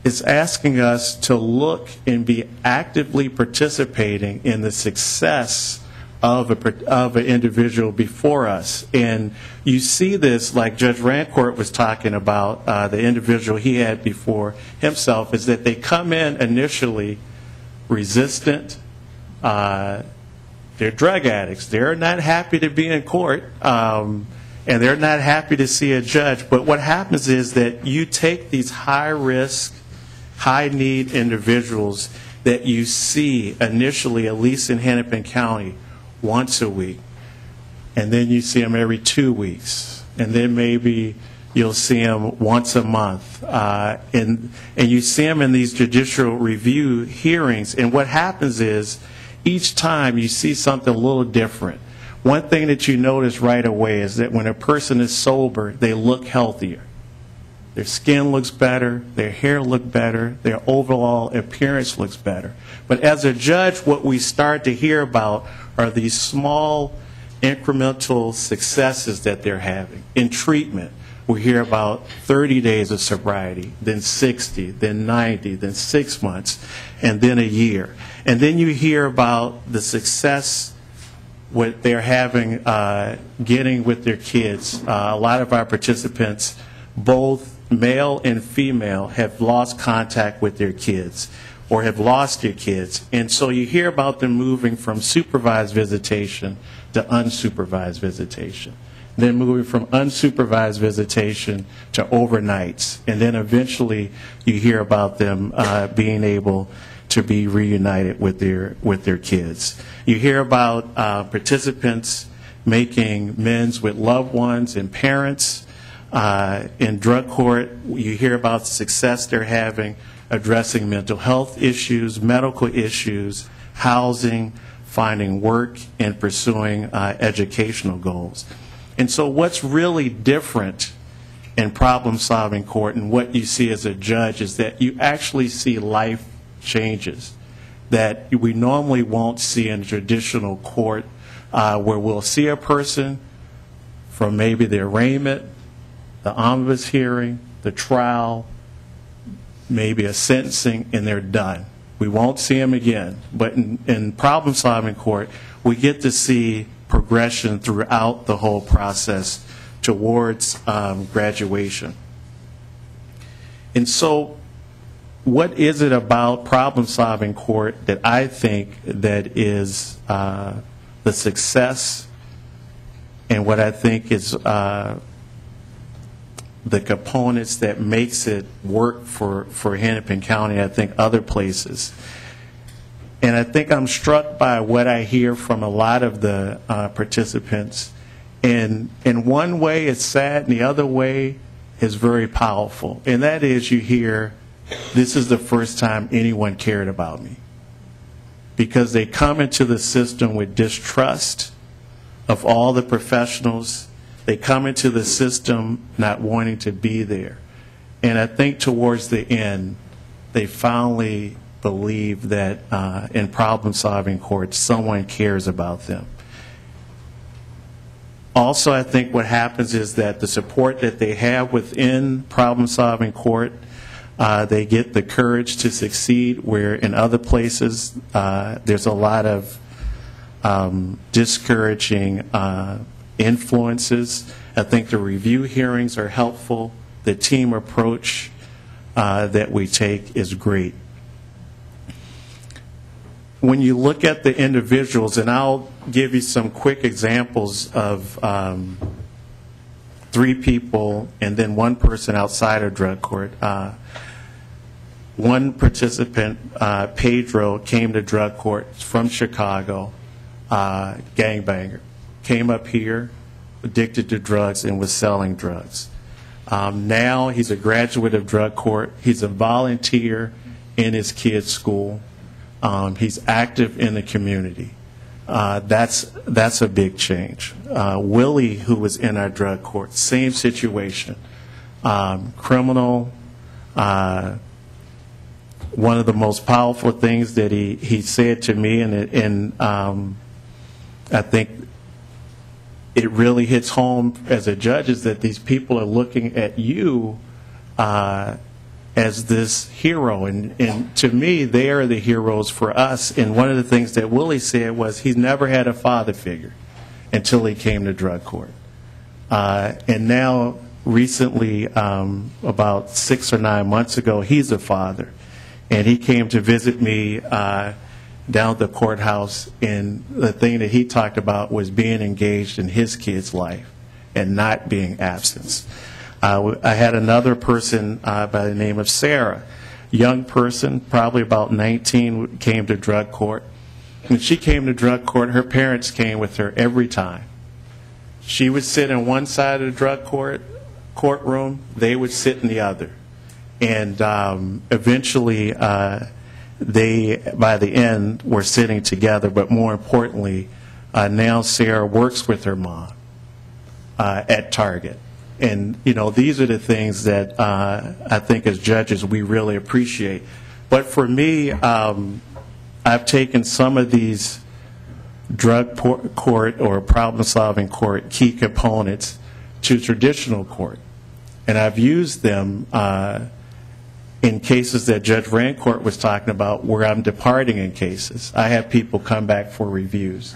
is asking us to look and be actively participating in the success of an individual before us. And you see this, like Judge Rancourt was talking about, the individual he had before himself, is that they come in initially resistant, they're drug addicts. They're not happy to be in court, and they're not happy to see a judge. But what happens is that you take these high-risk, high-need individuals that you see initially, at least in Hennepin County, once a week, and then you see them every 2 weeks, and then maybe you'll see them once a month, and you see them in these judicial review hearings, and what happens is each time you see something a little different. One thing that you notice right away is that when a person is sober, they look healthier. Their skin looks better, their hair looks better, their overall appearance looks better. But as a judge, what we start to hear about are these small incremental successes that they're having. In treatment, we hear about 30 days of sobriety, then 60, then 90, then 6 months, and then a year. And then you hear about the success what they're having, getting with their kids. A lot of our participants, both male and female, have lost contact with their kids or have lost their kids. And so you hear about them moving from supervised visitation to unsupervised visitation, then moving from unsupervised visitation to overnights, and then eventually you hear about them being able to be reunited with their kids. You hear about participants making amends with loved ones and parents. In drug court, you hear about the success they're having addressing mental health issues, medical issues, housing, finding work, and pursuing educational goals. And so what's really different in problem-solving court and what you see as a judge is that you actually see life changes that we normally won't see in traditional court, where we'll see a person from maybe the arraignment, the omnibus hearing, the trial, maybe a sentencing, and they're done. We won't see them again. But in problem-solving court, we get to see progression throughout the whole process towards graduation. And so what is it about problem-solving court that I think that is the success and what I think is the components that makes it work for Hennepin County, I think other places. And I think I'm struck by what I hear from a lot of the participants. And in one way it's sad, and the other way is very powerful. And that is, you hear, this is the first time anyone cared about me. Because they come into the system with distrust of all the professionals. They come into the system not wanting to be there. And I think towards the end, they finally believe that in problem-solving court, someone cares about them. Also, I think what happens is that the support that they have within problem-solving court, they get the courage to succeed, where in other places there's a lot of discouraging influences. I think the review hearings are helpful. The team approach that we take is great. When you look at the individuals, and I'll give you some quick examples of 3 people and then 1 person outside of drug court. One participant, Pedro, came to drug court from Chicago, gangbanger. Came up here, addicted to drugs, and was selling drugs. Now he's a graduate of drug court. He's a volunteer in his kids' school. He's active in the community. That's a big change. Willie, who was in our drug court, same situation. Criminal. One of the most powerful things that he said to me, and I think it really hits home as a judge, is that these people are looking at you as this hero. And to me, they are the heroes for us. And one of the things that Willie said was he's never had a father figure until he came to drug court. And now, recently, about 6 or 9 months ago, he's a father. And he came to visit me down at the courthouse, and the thing that he talked about was being engaged in his kid's life and not being absent. I had another person by the name of Sarah, young person, probably about 19, came to drug court. When she came to drug court, her parents came with her every time. She would sit on one side of the drug courtroom, they would sit in the other. And eventually, they, by the end, were sitting together, but more importantly, now Sarah works with her mom at Target. And, you know, these are the things that I think as judges we really appreciate. But for me, I've taken some of these drug court or problem-solving court key components to traditional court. And I've used them in cases that Judge Rancourt was talking about where I'm departing in cases. I have people come back for reviews.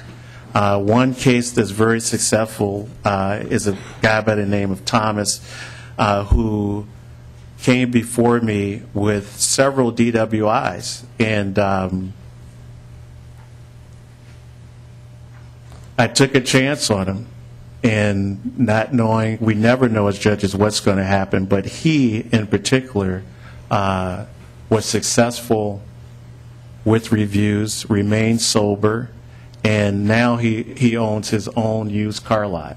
One case that's very successful is a guy by the name of Thomas who came before me with several DWIs. And I took a chance on him, and not knowing, we never know as judges what's going to happen, but he in particular was successful with reviews, remained sober, and now he owns his own used car lot.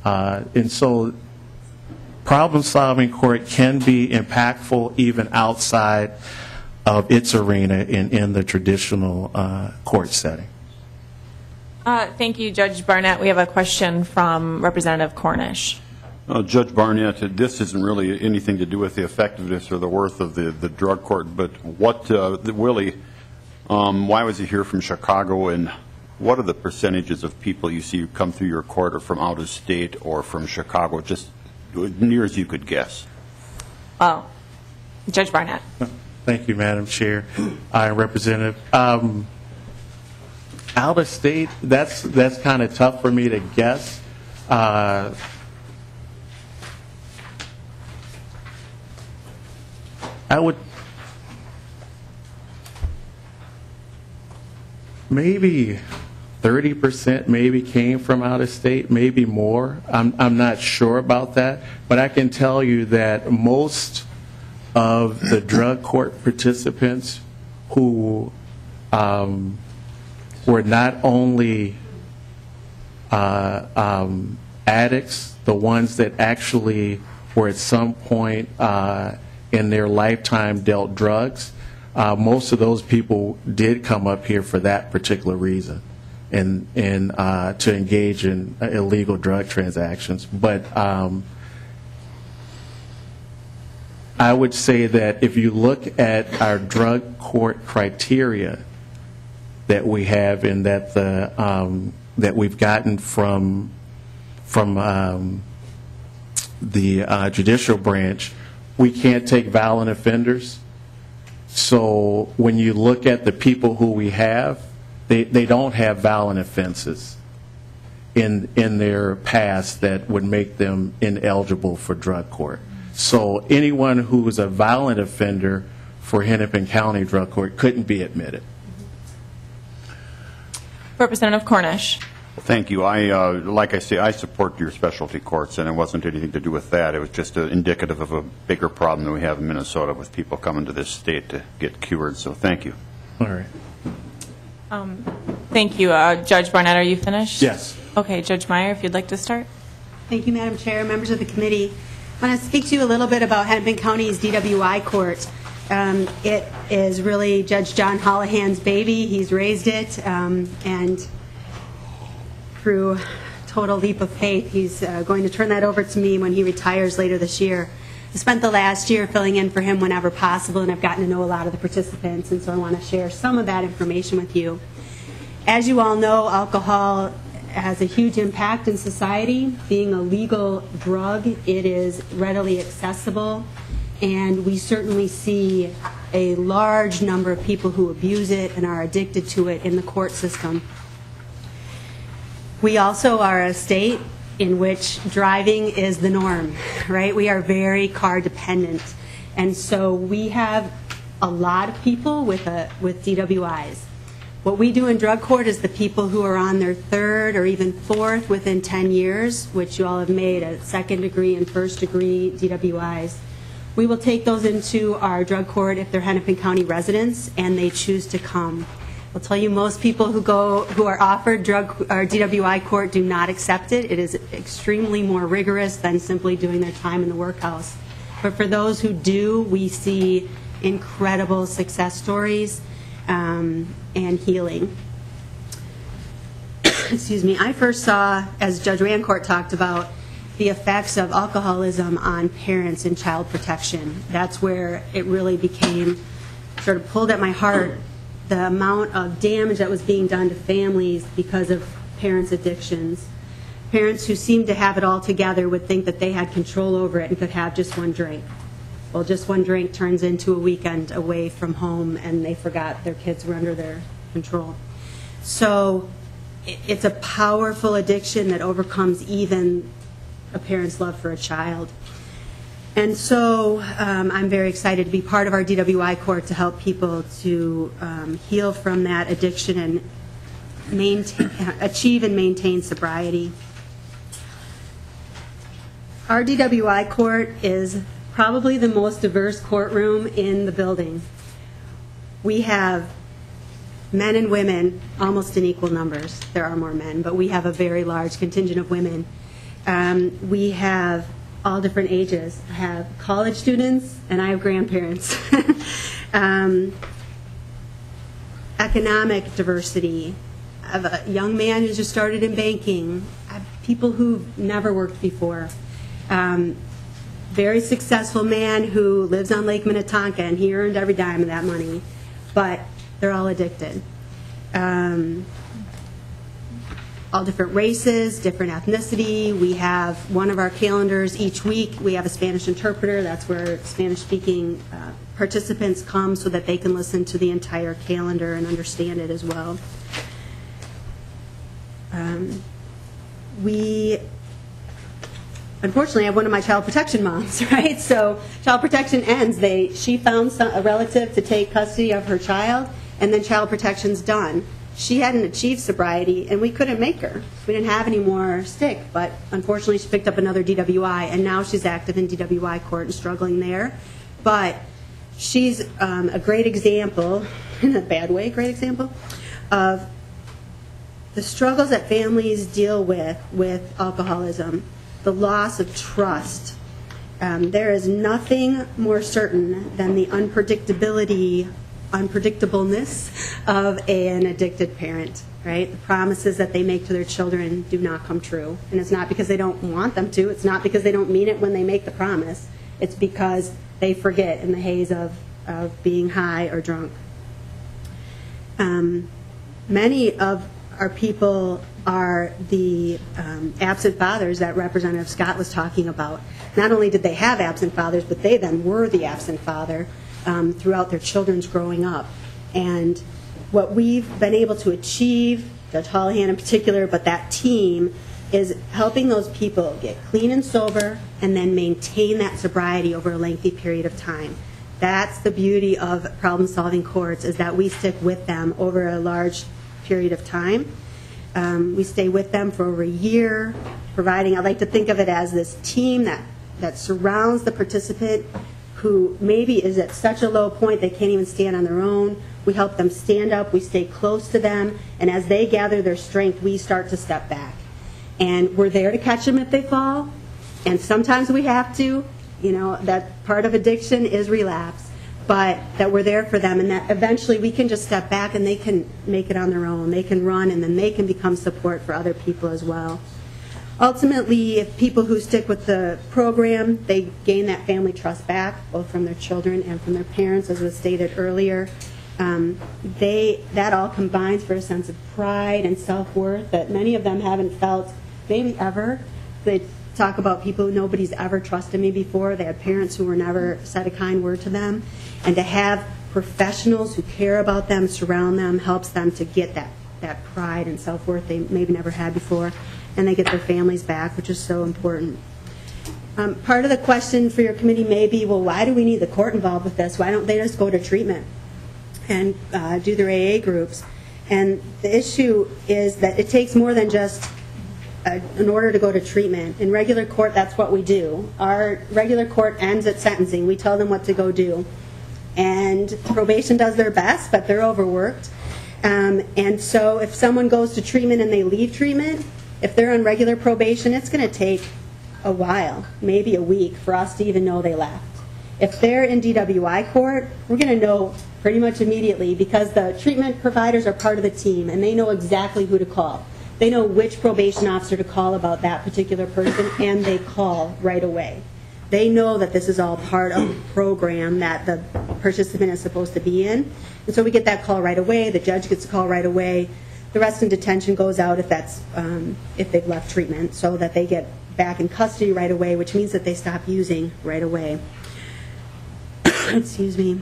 And so problem-solving court can be impactful even outside of its arena in the traditional court setting. Thank you, Judge Barnett. We have a question from Representative Cornish. Judge Barnett, this isn't really anything to do with the effectiveness or the worth of the drug court, but what, Willie, why was he here from Chicago, and what are the percentages of people you see come through your court or from out of state or from Chicago, just near as you could guess? Oh, Judge Barnett. Thank you, Madam Chair. Representative. Out of state, that's kind of tough for me to guess. I would maybe 30% maybe came from out of state, maybe more. I'm not sure about that, but I can tell you that most of the drug court participants who were not only addicts, the ones that actually were at some point in their lifetime dealt drugs, most of those people did come up here for that particular reason and to engage in illegal drug transactions. But I would say that if you look at our drug court criteria that we have and that that we've gotten from the judicial branch, we can't take violent offenders. So when you look at the people who we have, they don't have violent offenses in their past that would make them ineligible for drug court. So anyone who is a violent offender for Hennepin County Drug Court couldn't be admitted. Representative Cornish. Thank you. Like I say, I support your specialty courts, and it wasn't anything to do with that. It was just indicative of a bigger problem that we have in Minnesota with people coming to this state to get cured. So thank you. All right. Thank you. Judge Barnett, are you finished? Yes. Okay, Judge Meyer, if you'd like to start. Thank you, Madam Chair, members of the committee. I want to speak to you a little bit about Hennepin County's DWI court. It is really Judge John Holohan's baby. He's raised it, and through total leap of faith, he's going to turn that over to me when he retires later this year. I spent the last year filling in for him whenever possible, and I've gotten to know a lot of the participants, and so I want to share some of that information with you. As you all know, alcohol has a huge impact in society. Being a legal drug, it is readily accessible, and we certainly see a large number of people who abuse it and are addicted to it in the court system. We also are a state in which driving is the norm, right? We are very car dependent, and so we have a lot of people with DWIs. What we do in drug court is the people who are on their third or even fourth within 10 years, which you all have made a second degree and first degree DWIs. We will take those into our drug court if they're Hennepin County residents and they choose to come. I'll tell you, most people who are offered drug or DWI court do not accept it. It is extremely more rigorous than simply doing their time in the workhouse. But for those who do, we see incredible success stories and healing. Excuse me. I first saw, as Judge Rancourt talked about, the effects of alcoholism on parents in child protection. That's where it really became, sort of pulled at my heart, the amount of damage that was being done to families because of parents' addictions. Parents who seemed to have it all together would think that they had control over it and could have just one drink. Well, just one drink turns into a weekend away from home, and they forgot their kids were under their control. So it's a powerful addiction that overcomes even a parent's love for a child. And so I'm very excited to be part of our DWI court to help people to heal from that addiction and achieve and maintain sobriety. Our DWI court is probably the most diverse courtroom in the building. We have men and women almost in equal numbers. There are more men, but we have a very large contingent of women. We have all different ages. I have college students and I have grandparents. Economic diversity. I have a young man who's just started in banking. I have people who've never worked before. Very successful man who lives on Lake Minnetonka, and he earned every dime of that money, but they're all addicted. All different races, different ethnicity. We have one of our calendars each week. We have a Spanish interpreter. That's where Spanish-speaking participants come so that they can listen to the entire calendar and understand it as well. We unfortunately have one of my child protection moms, right? So child protection ends. She found a relative to take custody of her child, and then child protection's done. She hadn't achieved sobriety, and we couldn't make her. We didn't have any more stick, but unfortunately she picked up another DWI, and now she's active in DWI court and struggling there. But she's a great example, in a bad way, great example, of the struggles that families deal with alcoholism, the loss of trust. There is nothing more certain than the unpredictableness of an addicted parent, right? The promises that they make to their children do not come true. And it's not because they don't want them to. It's not because they don't mean it when they make the promise. It's because they forget in the haze of being high or drunk. Many of our people are the absent fathers that Representative Scott was talking about. Not only did they have absent fathers, but they then were the absent father throughout their children's growing up. And what we've been able to achieve, Judge Holohan in particular, but that team, is helping those people get clean and sober and then maintain that sobriety over a lengthy period of time. That's the beauty of problem-solving courts, is that we stick with them over a large period of time. We stay with them for over a year, providing, I like to think of it as this team that surrounds the participant who maybe is at such a low point they can't even stand on their own. We help them stand up, we stay close to them, and as they gather their strength, we start to step back. And we're there to catch them if they fall, and sometimes we have to. You know, that part of addiction is relapse, but that we're there for them, and that eventually we can just step back and they can make it on their own. They can run, and then they can become support for other people as well. Ultimately, if people who stick with the program, they gain that family trust back, both from their children and from their parents, as was stated earlier. That all combines for a sense of pride and self-worth that many of them haven't felt maybe ever. They talk about people who nobody's ever trusted me before. They had parents who were never said a kind word to them. And to have professionals who care about them, surround them, helps them to get that pride and self-worth they maybe never had before. And they get their families back, which is so important. Part of the question for your committee may be, well, why do we need the court involved with this? Why don't they just go to treatment and do their AA groups? And the issue is that it takes more than just in order to go to treatment. In regular court, that's what we do. Our regular court ends at sentencing. We tell them what to go do. And probation does their best, but they're overworked. And so if someone goes to treatment and they leave treatment, if they're on regular probation, it's going to take a while, maybe a week, for us to even know they left. If they're in DWI court, we're going to know pretty much immediately because the treatment providers are part of the team and they know exactly who to call. They know which probation officer to call about that particular person, and they call right away. They know that this is all part of the program that the participant is supposed to be in. And so we get that call right away. The judge gets a call right away. The rest in detention goes out if they've left treatment, so that they get back in custody right away, which means that they stop using right away. Excuse me.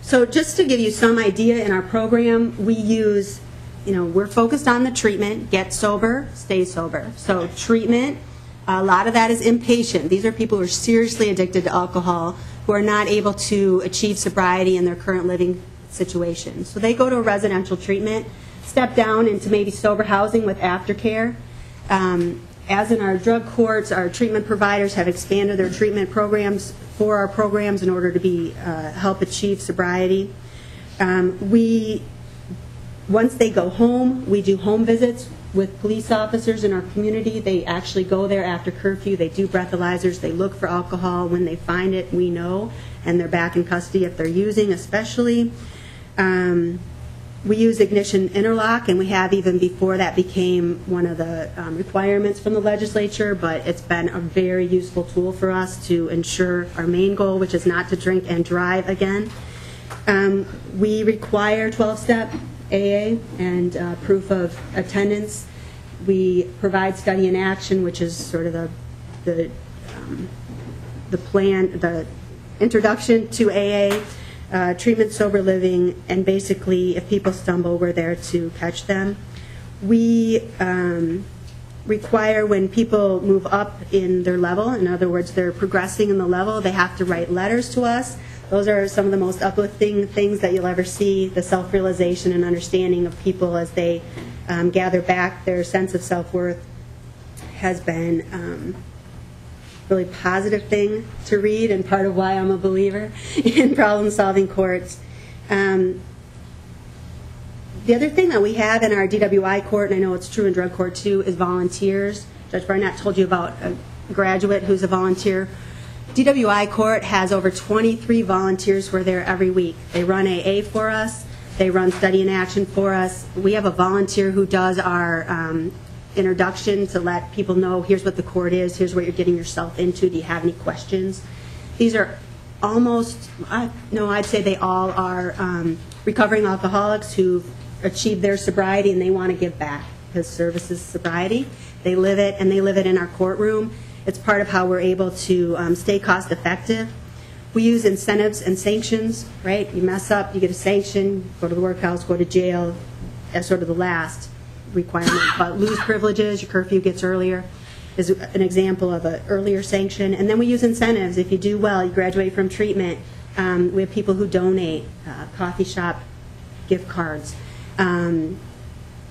So just to give you some idea, in our program, we use, we're focused on the treatment, get sober, stay sober. So treatment, a lot of that is inpatient. These are people who are seriously addicted to alcohol, who are not able to achieve sobriety in their current living situation. So they go to a residential treatment, step down into maybe sober housing with aftercare. As in our drug courts, our treatment providers have expanded their treatment programs for our programs in order to help achieve sobriety. Once they go home, we do home visits with police officers in our community. They actually go there after curfew. They do breathalyzers. They look for alcohol. When they find it, we know, and they're back in custody if they're using, especially. We use ignition interlock, and we have even before that became one of the requirements from the legislature, but it's been a very useful tool for us to ensure our main goal, which is not to drink and drive again. We require 12-step AA and proof of attendance. We provide study in action, which is sort of the plan, the introduction to AA. Treatment, sober living, and basically if people stumble, we're there to catch them. We require when people move up in their level, in other words, they're progressing in the level, they have to write letters to us. Those are some of the most uplifting things that you'll ever see, the self-realization and understanding of people as they gather back their sense of self-worth has been really positive thing to read, and part of why I'm a believer in problem-solving courts. The other thing that we have in our DWI court, and I know it's true in drug court too, is volunteers. Judge Barnett told you about a graduate who's a volunteer. DWI court has over 23 volunteers who are there every week. They run AA for us. They run study in action for us. We have a volunteer who does our introduction to let people know, here's what the court is, here's what you're getting yourself into, do you have any questions? These are almost, I'd say they all are recovering alcoholics who've achieved their sobriety and they want to give back, because service is sobriety. They live it, and they live it in our courtroom. It's part of how we're able to stay cost effective. We use incentives and sanctions, right? You mess up, you get a sanction, go to the workhouse, go to jail, as sort of the last requirement. But lose privileges, your curfew gets earlier, is an example of an earlier sanction. And then we use incentives. If you do well, you graduate from treatment. We have people who donate coffee shop gift cards.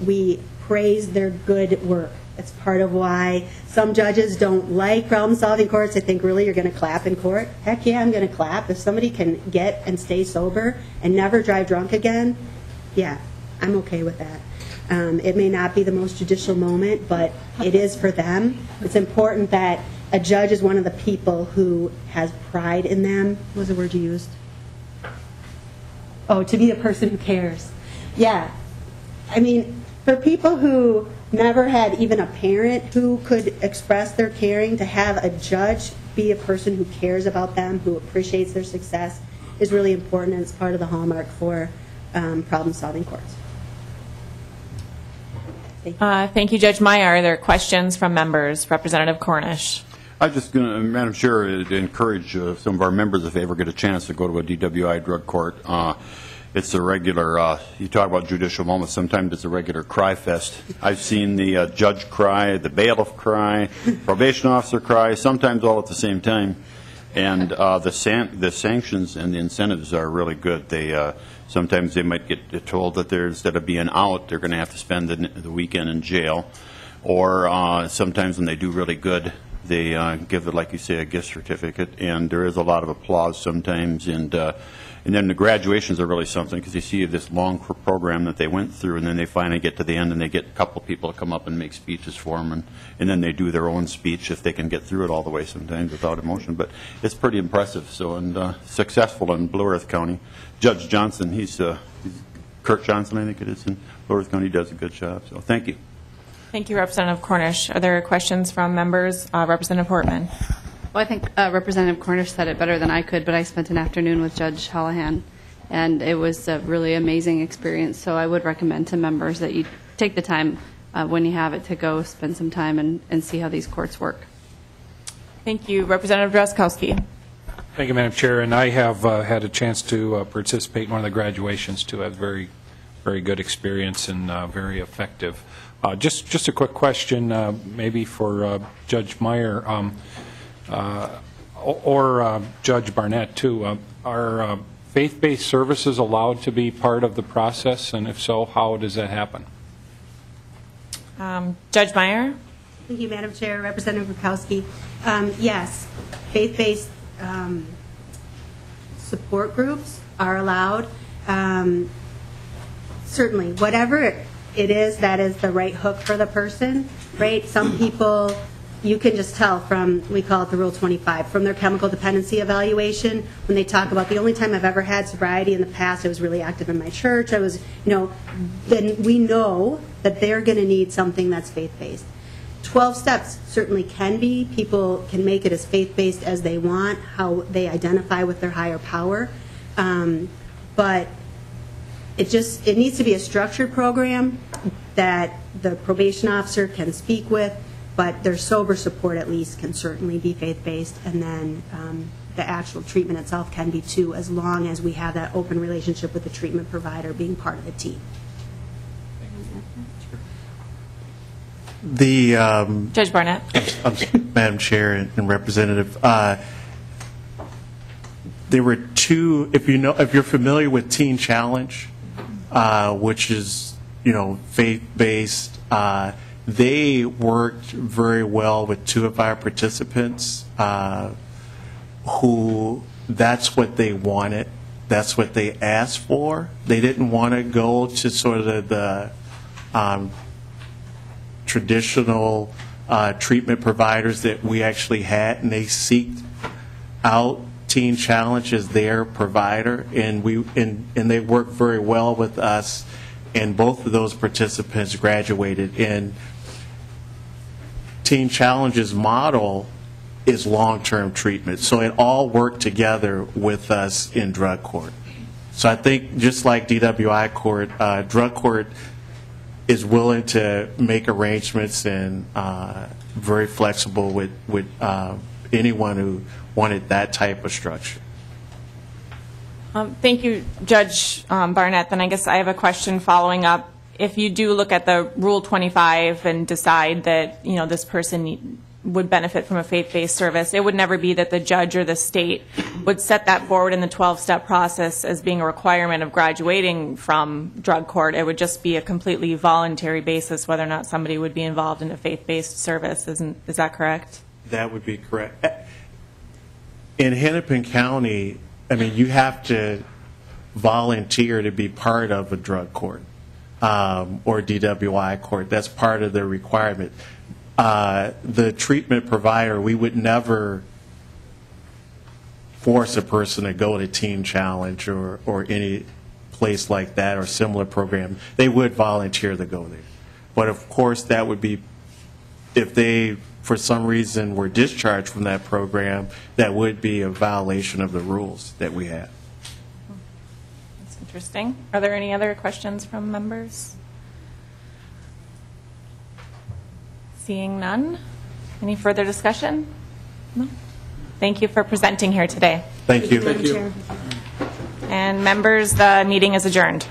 We praise their good work. It's part of why some judges don't like problem-solving courts. They think, really, you're going to clap in court? Heck yeah, I'm going to clap. If somebody can get and stay sober and never drive drunk again, yeah, I'm okay with that. It may not be the most judicial moment, but it is for them. It's important that a judge is one of the people who has pride in them. What was the word you used? Oh, to be a person who cares. Yeah. I mean, for people who never had even a parent who could express their caring, to have a judge be a person who cares about them, who appreciates their success, is really important, and it's part of the hallmark for problem-solving courts. Thank you, Judge Meyer. Are there questions from members? Representative Cornish. I'm just going to, Madam Chair, encourage some of our members, if they ever get a chance, to go to a DWI drug court. It's a regular, you talk about judicial moments, sometimes it's a regular cry fest. I've seen the judge cry, the bailiff cry, probation officer cry, sometimes all at the same time. And the sanctions and the incentives are really good. They Sometimes they might get told that instead of being out, they're going to have to spend the weekend in jail. Or sometimes when they do really good, they give, like you say, a gift certificate, and there is a lot of applause sometimes. And then the graduations are really something, because you see this long program that they went through, and then they finally get to the end, and they get a couple people to come up and make speeches for them, and then they do their own speech if they can get through it all the way sometimes without emotion. But it's pretty impressive. So, and successful in Blue Earth County. Judge Johnson, he's Kirk Johnson, I think it is, in Blue Earth County, does a good job. So thank you. Thank you, Representative Cornish. Are there questions from members? Representative Portman. Well, I think Representative Cornish said it better than I could, but I spent an afternoon with Judge Hallahan, and it was a really amazing experience. So I would recommend to members that you take the time when you have it to go spend some time and see how these courts work. Thank you. Representative Drazkowski. Thank you, Madam Chair. And I have had a chance to participate in one of the graduations, too. I had a very, very good experience and very effective. Just a quick question, maybe for Judge Meyer or Judge Barnett, too. Are faith-based services allowed to be part of the process? And if so, how does that happen? Judge Meyer. Thank you, Madam Chair. Representative Rukowski. Yes, faith-based support groups are allowed. Certainly, whatever it is that is the right hook for the person, right? Some people, you can just tell from, we call it the Rule 25, from their chemical dependency evaluation, when they talk about the only time I've ever had sobriety in the past, I was really active in my church, I was, then we know that they're going to need something that's faith-based. 12 steps certainly can be. People can make it as faith-based as they want, how they identify with their higher power. But it needs to be a structured program that the probation officer can speak with, but their sober support at least can certainly be faith-based, and then the actual treatment itself can be too, as long as we have that open relationship with the treatment provider being part of the team. Judge Barnett. Madam Chair and Representative, there were two. If you're familiar with Teen Challenge, which is faith-based, they worked very well with two of our participants, who that's what they wanted, that's what they asked for. They didn't want to go to sort of the traditional treatment providers that we actually had, and they seeked out Teen Challenge as their provider, and they worked very well with us, and both of those participants graduated. And Teen Challenge's model is long-term treatment, so it all worked together with us in drug court. So I think just like DWI court, drug court is willing to make arrangements and very flexible with anyone who wanted that type of structure. Thank you, Judge Barnett. Then I guess I have a question following up. If you do look at the Rule 25 and decide that this person would benefit from a faith-based service, it would never be that the judge or the state would set that forward in the 12-step process as being a requirement of graduating from drug court. It would just be a completely voluntary basis whether or not somebody would be involved in a faith-based service. Is that correct? That would be correct. In Hennepin County, you have to volunteer to be part of a drug court or DWI court. That's part of the requirement. The treatment provider, we would never force a person to go to Teen Challenge or any place like that or similar program. They would volunteer to go there. But of course, that would be, if they, for some reason, were discharged from that program, that would be a violation of the rules that we have. That's interesting. Are there any other questions from members? Seeing none. Any further discussion? No. Thank you for presenting here today. Thank you. Thank you, Madam Chair. And members, the meeting is adjourned.